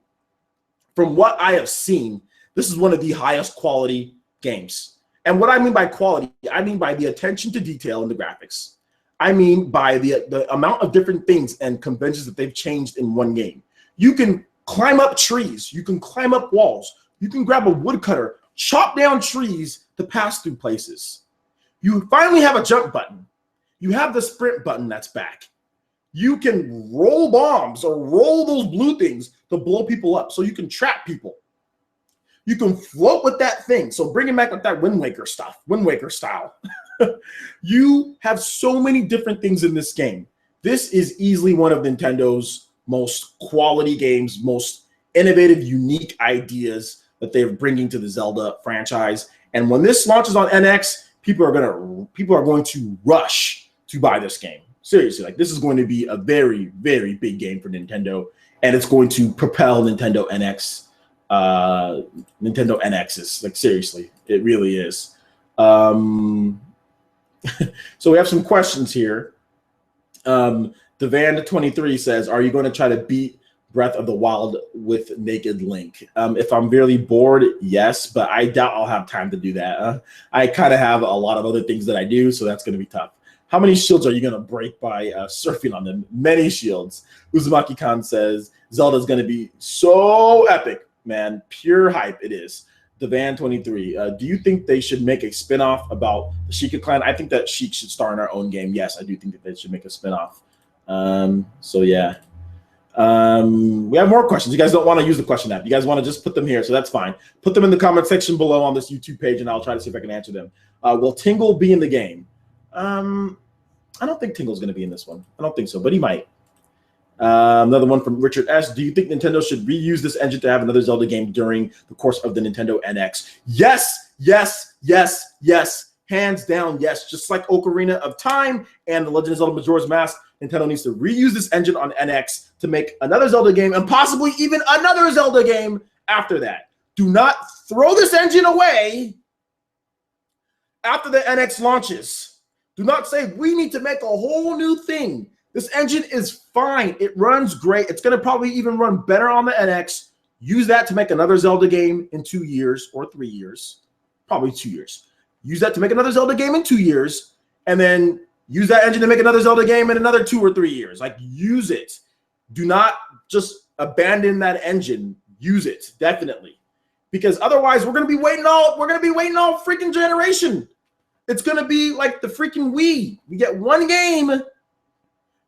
from what I have seen, this is one of the highest quality games. And what I mean by quality, I mean by the attention to detail in the graphics. I mean by the amount of different things and conventions that they've changed in one game. You can climb up trees. You can climb up walls. You can grab a woodcutter, chop down trees to pass through places. You finally have a jump button. You have the sprint button that's back. You can roll bombs or roll those blue things to blow people up so you can trap people. You can float with that thing. So bring it back with that Wind Waker stuff, Wind Waker style. You have so many different things in this game. This is easily one of Nintendo's most quality games, most innovative, unique ideas that they're bringing to the Zelda franchise. And when this launches on NX, people are going to rush to buy this game. Seriously, like this is going to be a very, very big game for Nintendo, and it's going to propel Nintendo NX. Nintendo NXs, like seriously, it really is. So we have some questions here. Devan23 says, "Are you going to try to beat Breath of the Wild with Naked Link?" If I'm really bored, yes, but I doubt I'll have time to do that. I kind of have a lot of other things that I do, so that's going to be tough. How many shields are you going to break by surfing on them? Many shields. Uzumaki Khan says, "Zelda's going to be so epic, man. Pure hype it is." Devan23, do you think they should make a spinoff about the Sheikah clan? I think that Sheik should star in our own game. Yes, I do think that they should make a spinoff. So yeah. We have more questions. You guys don't want to use the question app. You guys want to just put them here, so that's fine. Put them in the comment section below on this YouTube page, and I'll try to see if I can answer them. Will Tingle be in the game? I don't think Tingle's going to be in this one. I don't think so, but he might. Another one from Richard S. Do you think Nintendo should reuse this engine to have another Zelda game during the course of the Nintendo NX? Yes, yes, yes, yes. Hands down, yes. Just like Ocarina of Time and The Legend of Zelda Majora's Mask, Nintendo needs to reuse this engine on NX to make another Zelda game and possibly even another Zelda game after that. Do not throw this engine away after the NX launches. Do not say, we need to make a whole new thing. This engine is fine. It runs great. It's going to probably even run better on the NX. Use that to make another Zelda game in 2 years or 3 years. Probably 2 years. Use that to make another Zelda game in 2 years. And then use that engine to make another Zelda game in another 2 or 3 years. Like, use it. Do not just abandon that engine. Use it, definitely. Because otherwise, we're going to be waiting all freaking generation. It's going to be like the freaking Wii. We get one game,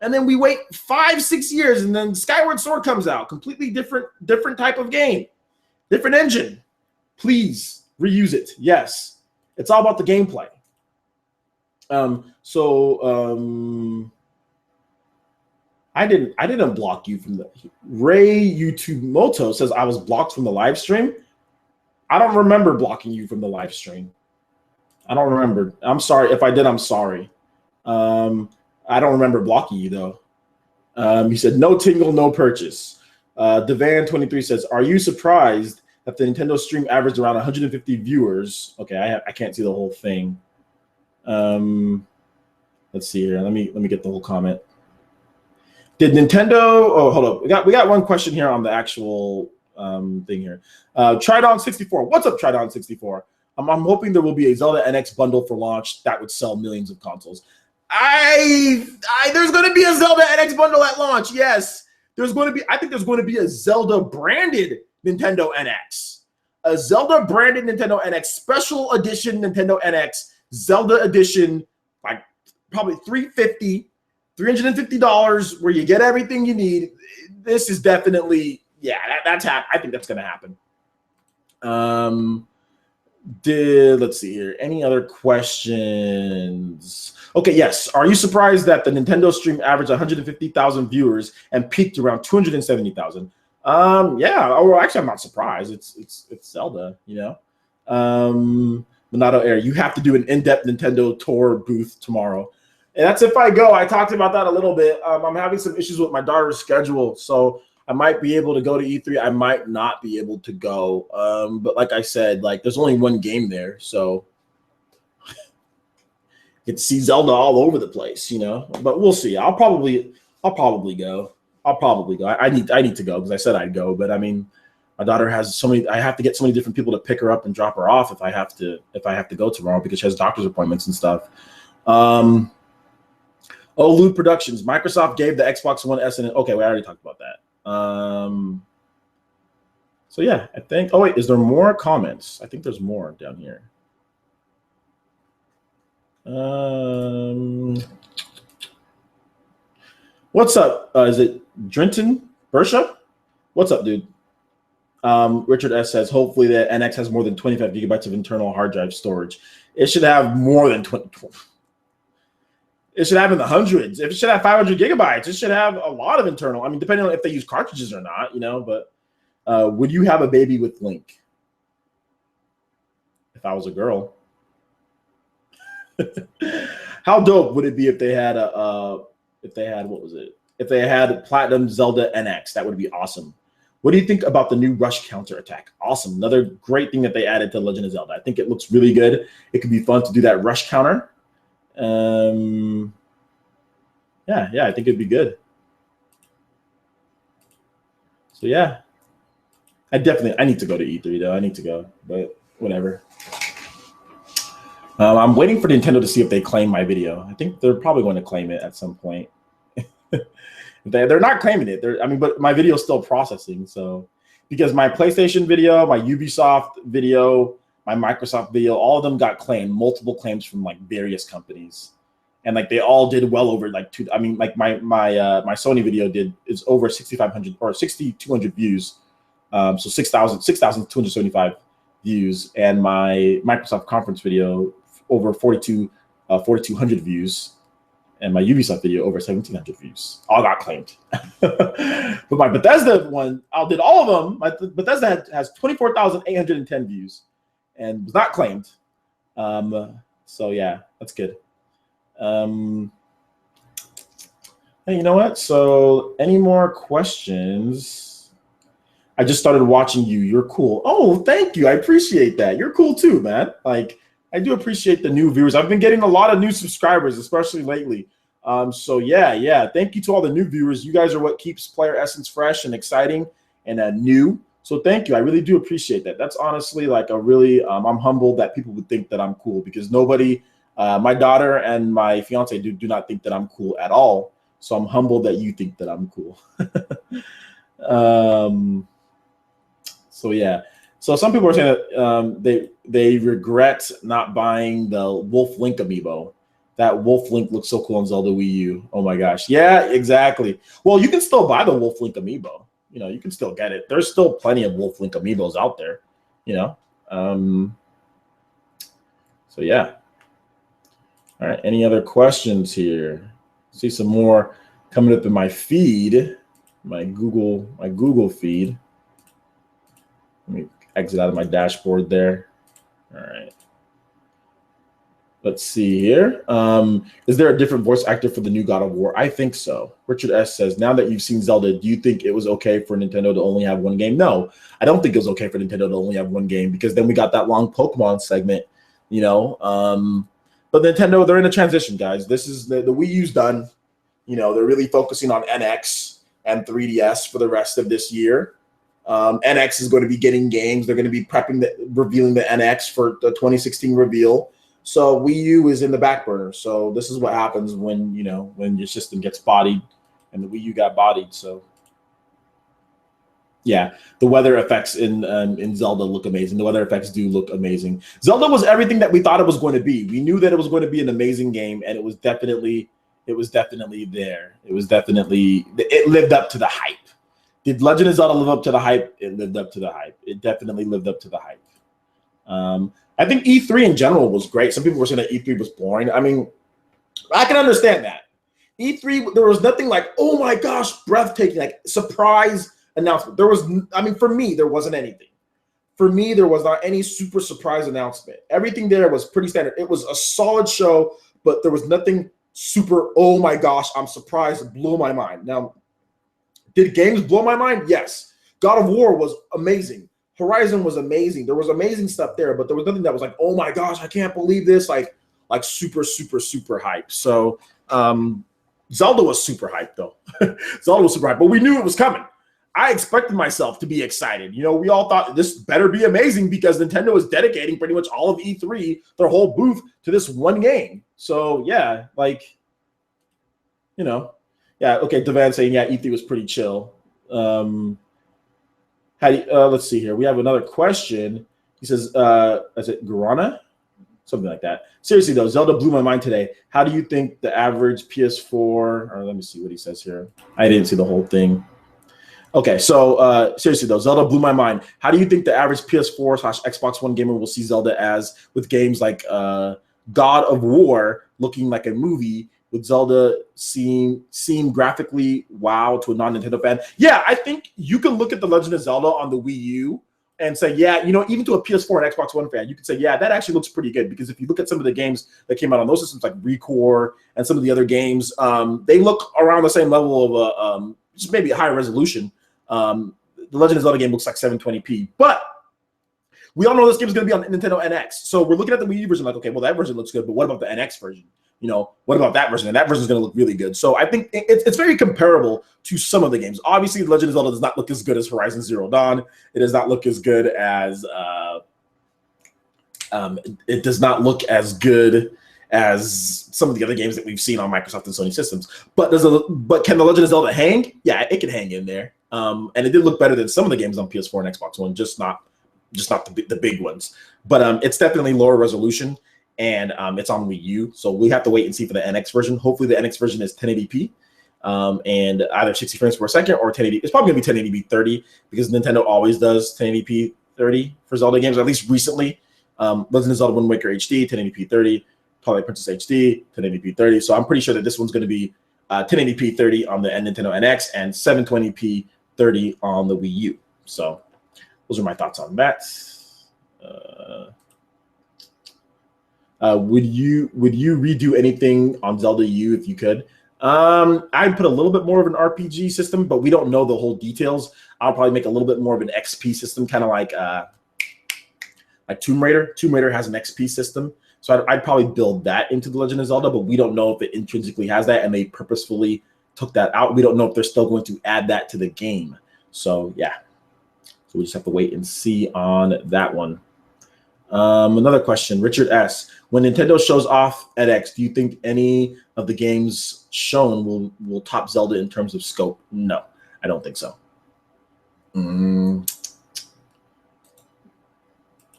and then we wait 5-6 years, and then Skyward Sword comes out. Completely different type of game. Different engine. Please reuse it. Yes. It's all about the gameplay. I didn't block you from the Ray YouTube Moto says I was blocked from the live stream. I don't remember blocking you from the live stream. I don't remember. I'm sorry. If I did, I'm sorry. I don't remember blocking you, though. He said, no Tingle, no purchase. Devan23 says, are you surprised that the Nintendo stream averaged around 150 viewers? Okay, I can't see the whole thing. Let's see here. Let me get the whole comment. Did Nintendo? Oh, hold up. We got one question here on the actual thing here. Tridon64. What's up, Tridon64? I'm hoping there will be a Zelda NX bundle for launch that would sell millions of consoles. There's going to be a Zelda NX bundle at launch. Yes, there's going to be. I think there's going to be a Zelda branded Nintendo NX, a Zelda branded Nintendo NX special edition Nintendo NX Zelda edition, like probably $350, where you get everything you need. This is definitely, yeah, that's I think that's going to happen. Let's see here. Any other questions? Okay, yes. Are you surprised that the Nintendo stream averaged 150,000 viewers and peaked around 270,000? Yeah. Or actually, I'm not surprised. It's Zelda, you know. Monado Air, you have to do an in-depth Nintendo tour booth tomorrow. And that's if I go. I talked about that a little bit. I'm having some issues with my daughter's schedule, so I might be able to go to E3. I might not be able to go. But like I said, like there's only one game there, so you can see Zelda all over the place, you know. But we'll see. I'll probably go. I need to go because I said I'd go. But I mean, My daughter has so many. I have to get so many different people to pick her up and drop her off if I have to go tomorrow because she has doctor's appointments and stuff. Lewd Productions. Microsoft gave the Xbox One S and okay, we already talked about that. So yeah, I think. Oh wait, is there more comments? I think there's more down here. What's up? Is it Drenton Bersha? What's up, dude? Richard S says, hopefully the NX has more than 25 gigabytes of internal hard drive storage. It should have more than 20. It should have in the hundreds. If it should have 500 gigabytes, it should have a lot of internal. I mean, depending on if they use cartridges or not, you know, but would you have a baby with Link? If I was a girl. How dope would it be if they had if they had Platinum Zelda NX? That would be awesome. What do you think about the new rush counter attack? Awesome. Another great thing that they added to Legend of Zelda. I think it looks really good. It could be fun to do that rush counter. Yeah, I think it'd be good. So yeah, I need to go to E3 though. I need to go, but whatever. I'm waiting for Nintendo to see if they claim my video. I think they're probably going to claim it at some point. They're not claiming it. But my video is still processing. So because my PlayStation video, my Ubisoft video, my Microsoft video, all of them got claimed, multiple claims from like various companies, and like they all did well over like two. I mean, like my Sony video is over 6,500 or 6,200 views, so 6,275 views, and my Microsoft conference video over 4,200 views. And my Ubisoft video over 1,700 views. All got claimed. But my Bethesda one, I did all of them. My Bethesda has 24,810 views and was not claimed. So yeah, that's good. Hey, you know what? So any more questions? I just started watching you. You're cool. Oh, thank you. I appreciate that. You're cool too, man. Like, I do appreciate the new viewers. I've been getting a lot of new subscribers, especially lately. So yeah. Thank you to all the new viewers. You guys are what keeps PlayerEssence fresh and exciting and new. So thank you. I really do appreciate that. That's honestly like a really, I'm humbled that people would think that I'm cool because nobody, my daughter and my fiance do not think that I'm cool at all. So I'm humbled that you think that I'm cool. So yeah. So some people are saying that they regret not buying the Wolf Link amiibo. That Wolf Link looks so cool on Zelda Wii U. Oh my gosh. Yeah, exactly. Well, you can still buy the Wolf Link amiibo. You know, you can still get it. There's still plenty of Wolf Link amiibos out there, you know. So yeah. All right. Any other questions here? See some more coming up in my feed, my Google feed. Let me exit out of my dashboard there. All right. Let's see here. Is there a different voice actor for the new God of War? I think so. Richard S. says, now that you've seen Zelda, do you think it was okay for Nintendo to only have one game? No, I don't think it was okay for Nintendo to only have one game because then we got that long Pokemon segment, you know. But Nintendo, they're in a transition, guys. This is the Wii U's done. You know, they're really focusing on NX and 3DS for the rest of this year. NX is going to be getting games. They're going to be revealing the NX for the 2016 reveal. So Wii U is in the back burner. So this is what happens when, you know, when your system gets bodied, and the Wii U got bodied. So yeah, the weather effects in Zelda look amazing. The weather effects do look amazing. Zelda was everything that we thought it was going to be. We knew that it was going to be an amazing game, and it was definitely there. It lived up to the hype. Did Legend of Zelda live up to the hype? It lived up to the hype. It definitely lived up to the hype. I think E3 in general was great. Some people were saying that E3 was boring. I mean, I can understand that. E3, there was nothing like, oh my gosh, breathtaking, like surprise announcement. For me, there wasn't anything. For me, there was not any super surprise announcement. Everything there was pretty standard. It was a solid show, but there was nothing super, oh my gosh, I'm surprised, blew my mind. Now, did games blow my mind? Yes. God of War was amazing. Horizon was amazing. There was amazing stuff there, but there was nothing that was like, oh my gosh, I can't believe this. Like super, super, super hype. So Zelda was super hype though. Zelda was super hype, but we knew it was coming. I expected myself to be excited. You know, we all thought this better be amazing because Nintendo is dedicating pretty much all of E3, their whole booth, to this one game. So yeah, like, you know, yeah, okay. Devan saying yeah, E3 was pretty chill. Let's see here. We have another question. He says, is it Guarana? Something like that. Seriously though, Zelda blew my mind today. How do you think the average PS4? Or let me see what he says here. I didn't see the whole thing. Okay, so seriously though, Zelda blew my mind. How do you think the average PS4/Xbox One gamer will see Zelda as, with games like God of War looking like a movie, with Zelda seem graphically wow to a non-Nintendo fan? Yeah, I think you can look at The Legend of Zelda on the Wii U and say, yeah, you know, even to a PS4 and Xbox One fan, you could say, yeah, that actually looks pretty good. Because if you look at some of the games that came out on those systems, like ReCore and some of the other games, they look around the same level of just maybe a higher resolution. The Legend of Zelda game looks like 720p, but we all know this game is going to be on Nintendo NX. So we're looking at the Wii U version like, okay, well, that version looks good, but what about the NX version? You know, what about that version? And that version is going to look really good. So I think it's very comparable to some of the games. Obviously, Legend of Zelda does not look as good as Horizon Zero Dawn. It does not look as good as it does not look as good as some of the other games that we've seen on Microsoft and Sony systems. But can the Legend of Zelda hang? Yeah, it can hang in there. And it did look better than some of the games on PS4 and Xbox One, just not the big ones. But it's definitely lower resolution, and it's on Wii U. So we have to wait and see for the NX version. Hopefully the NX version is 1080p and either 60 frames per second or 1080. It's probably going to be 1080p 30 because Nintendo always does 1080p 30 for Zelda games, at least recently. Legend of Zelda Wind Waker HD, 1080p 30. Twilight Princess HD, 1080p 30. So I'm pretty sure that this one's going to be 1080p 30 on the Nintendo NX and 720p 30 on the Wii U. So those are my thoughts on that. Would you redo anything on Zelda U if you could? I'd put a little bit more of an RPG system, but we don't know the whole details. I'll probably make a little bit more of an XP system, kind of like Tomb Raider. Tomb Raider has an XP system. So I'd probably build that into The Legend of Zelda, but we don't know if it intrinsically has that, and they purposefully took that out. We don't know if they're still going to add that to the game. So, yeah. So we just have to wait and see on that one. Another question, Richard S. When Nintendo shows off at X, do you think any of the games shown will top Zelda in terms of scope? No, I don't think so.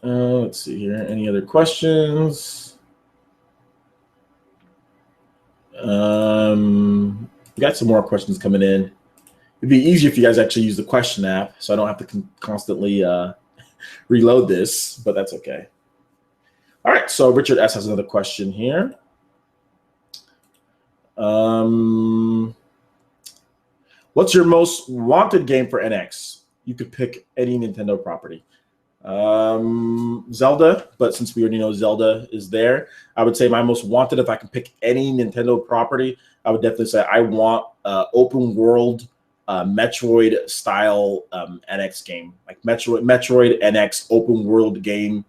Let's see here. Any other questions? We got some more questions coming in. It'd be easier if you guys actually use the question app, so I don't have to constantly reload this, but that's okay. All right, so Richard S. has another question here. What's your most wanted game for NX? You could pick any Nintendo property. Zelda, but since we already know Zelda is there, I would say my most wanted, if I can pick any Nintendo property, I would definitely say I want open world Metroid style NX game, like Metroid NX open world game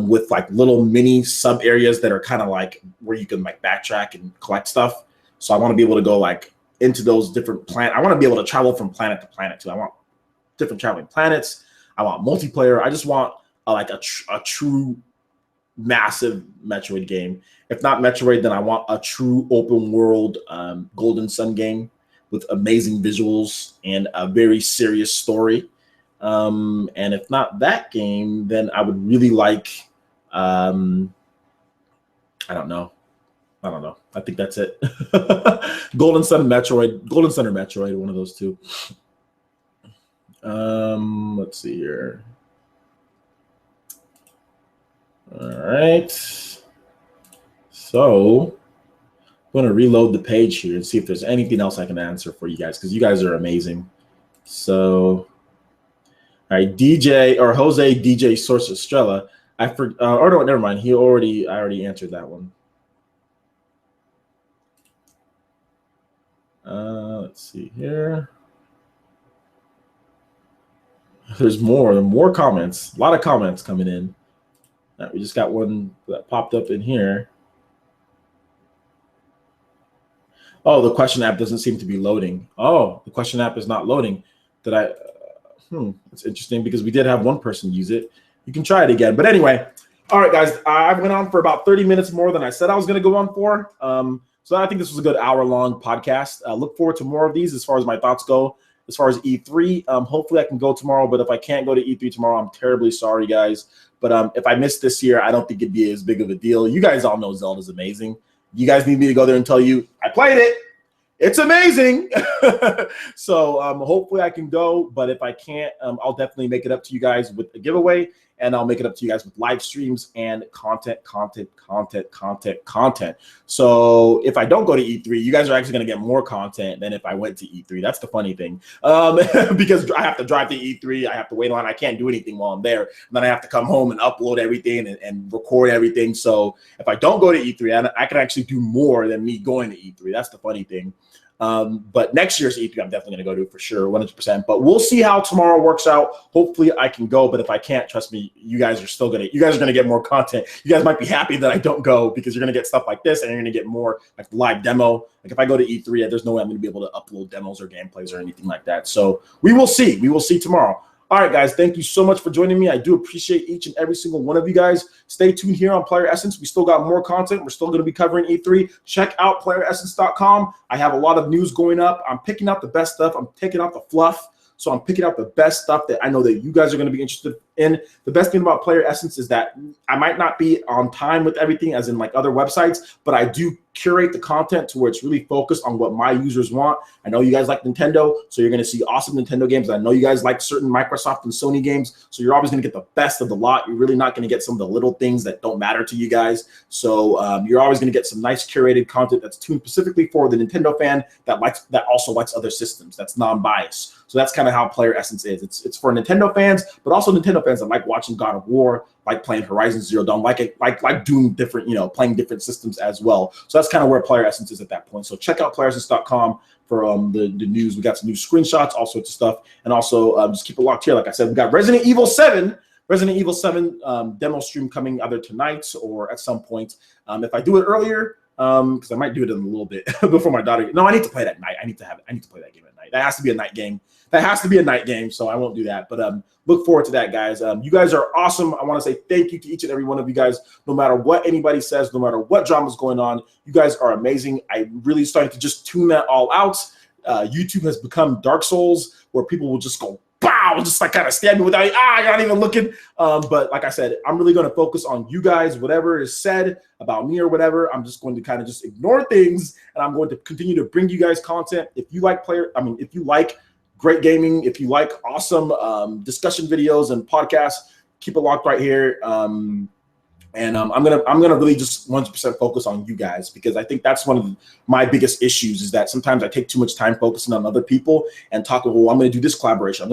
with like little mini sub areas that are kind of like where you can like backtrack and collect stuff. So I want to be able to go like into those different planets. I want to be able to travel from planet to planet too. I want different traveling planets. I want multiplayer. I just want like a true massive Metroid game. If not Metroid, then I want a true open world Golden Sun game with amazing visuals and a very serious story. And if not that game, then I would really like, I don't know. I think that's it. Golden Sun or Metroid, one of those two. Let's see here. All right. So I'm going to reload the page here and see if there's anything else I can answer for you guys, because you guys are amazing. So, all right, Jose DJ Source Estrella. Or no, never mind. I already answered that one. Let's see here. There's more comments. A lot of comments coming in. We just got one that popped up in here. Oh, the question app doesn't seem to be loading. Oh, the question app is not loading. Did I? It's interesting because we did have one person use it. You can try it again. But anyway, all right, guys. I went on for about 30 minutes more than I said I was going to go on for. So I think this was a good hour-long podcast. Look forward to more of these as far as my thoughts go. As far as E3, hopefully I can go tomorrow. But if I can't go to E3 tomorrow, I'm terribly sorry, guys. But if I miss this year, I don't think it'd be as big of a deal. You guys all know Zelda's amazing. You guys need me to go there and tell you I played it. It's amazing. So hopefully I can go. But if I can't, I'll definitely make it up to you guys with a giveaway. And I'll make it up to you guys with live streams and content. So if I don't go to E3, you guys are actually going to get more content than if I went to E3. That's the funny thing. Because I have to drive to E3. I have to wait on. I can't do anything while I'm there. And then I have to come home and upload everything and record everything. So if I don't go to E3, I can actually do more than me going to E3. That's the funny thing. But next year's E3, I'm definitely going to go to it for sure, 100%. But we'll see how tomorrow works out. Hopefully I can go, but if I can't, trust me, you guys are going to get more content. You guys might be happy that I don't go because you're going to get stuff like this and you're going to get more like live demo. Like if I go to E3, there's no way I'm going to be able to upload demos or gameplays or anything like that. So we will see. We will see tomorrow. All right, guys, thank you so much for joining me. I do appreciate each and every single one of you guys. Stay tuned here on PlayerEssence. We still got more content. We're still going to be covering E3. Check out PlayerEssence.com. I have a lot of news going up. I'm picking out the best stuff. I'm taking out the fluff. So I'm picking out the best stuff that I know that you guys are going to be interested in. The best thing about PlayerEssence is that I might not be on time with everything as in like other websites, but I do curate the content to where it's really focused on what my users want. I know you guys like Nintendo, so you're going to see awesome Nintendo games. I know you guys like certain Microsoft and Sony games, so you're always going to get the best of the lot. You're really not going to get some of the little things that don't matter to you guys. So you're always going to get some nice curated content that's tuned specifically for the Nintendo fan that also likes other systems. That's non-biased. So that's kind of how PlayerEssence is. It's for Nintendo fans, but also Nintendo fans that like watching God of War, like playing Horizon Zero Dawn, like doing different, playing different systems as well. So that's kind of where PlayerEssence is at that point. So check out PlayerEssence.com for the news. We got some new screenshots, all sorts of stuff, and also just keep it locked here. Like I said, we got Resident Evil 7 demo stream coming either tonight or at some point. If I do it earlier, because I might do it in a little bit before my daughter. No, I need to play that at night. I need to play that game at night. That has to be a night game. So I won't do that. But look forward to that, guys. You guys are awesome. I want to say thank you to each and every one of you guys. No matter what anybody says, no matter what drama's going on, you guys are amazing. I'm really starting to just tune that all out. YouTube has become Dark Souls, where people will just go, bow, just like kind of stab me without you're not even looking. But like I said, I'm really going to focus on you guys. Whatever is said about me or whatever, I'm just going to kind of just ignore things, and I'm going to continue to bring you guys content. If you like if you like great gaming, if you like awesome discussion videos and podcasts, keep it locked right here. I'm gonna really just 100% focus on you guys, because I think that's one of my biggest issues, is that sometimes I take too much time focusing on other people and talking, well, I'm gonna do this collaboration, I'm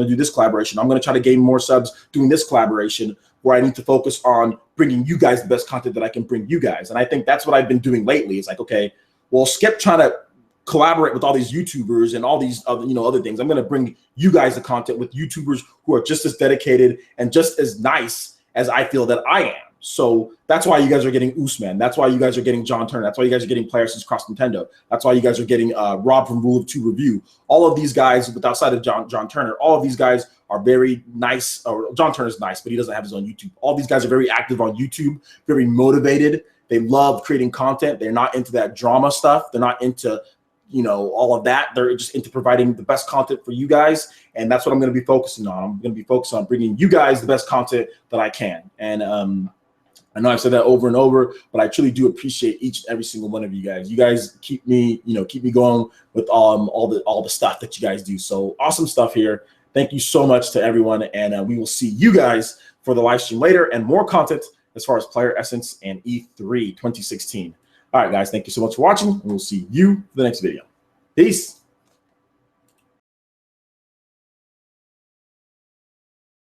gonna try to gain more subs doing this collaboration, where I need to focus on bringing you guys the best content that I can bring you guys. And I think that's what I've been doing lately. It's like, okay, well, skip trying to collaborate with all these YouTubers and all these other things. I'm going to bring you guys the content with YouTubers who are just as dedicated and just as nice as I feel that I am. So that's why you guys are getting Usman. That's why you guys are getting John Turner. That's why you guys are getting PlayerEssence Cross Nintendo. That's why you guys are getting Rob from Rule of Two Review. All of these guys, with outside of John Turner, all of these guys are very nice. Or John Turner's nice, but he doesn't have his own YouTube. All these guys are very active on YouTube, very motivated. They love creating content. They're not into that drama stuff. They're not into all of that. They're just into providing the best content for you guys. And that's what I'm going to be focusing on. I'm going to be focused on bringing you guys the best content that I can. And I know I've said that over and over, but I truly do appreciate each and every single one of you guys. You guys keep me going with all the stuff that you guys do. So awesome stuff here. Thank you so much to everyone. And we will see you guys for the live stream later, and more content as far as PlayerEssence and E3 2016. All right, guys, thank you so much for watching, and we'll see you for the next video. Peace.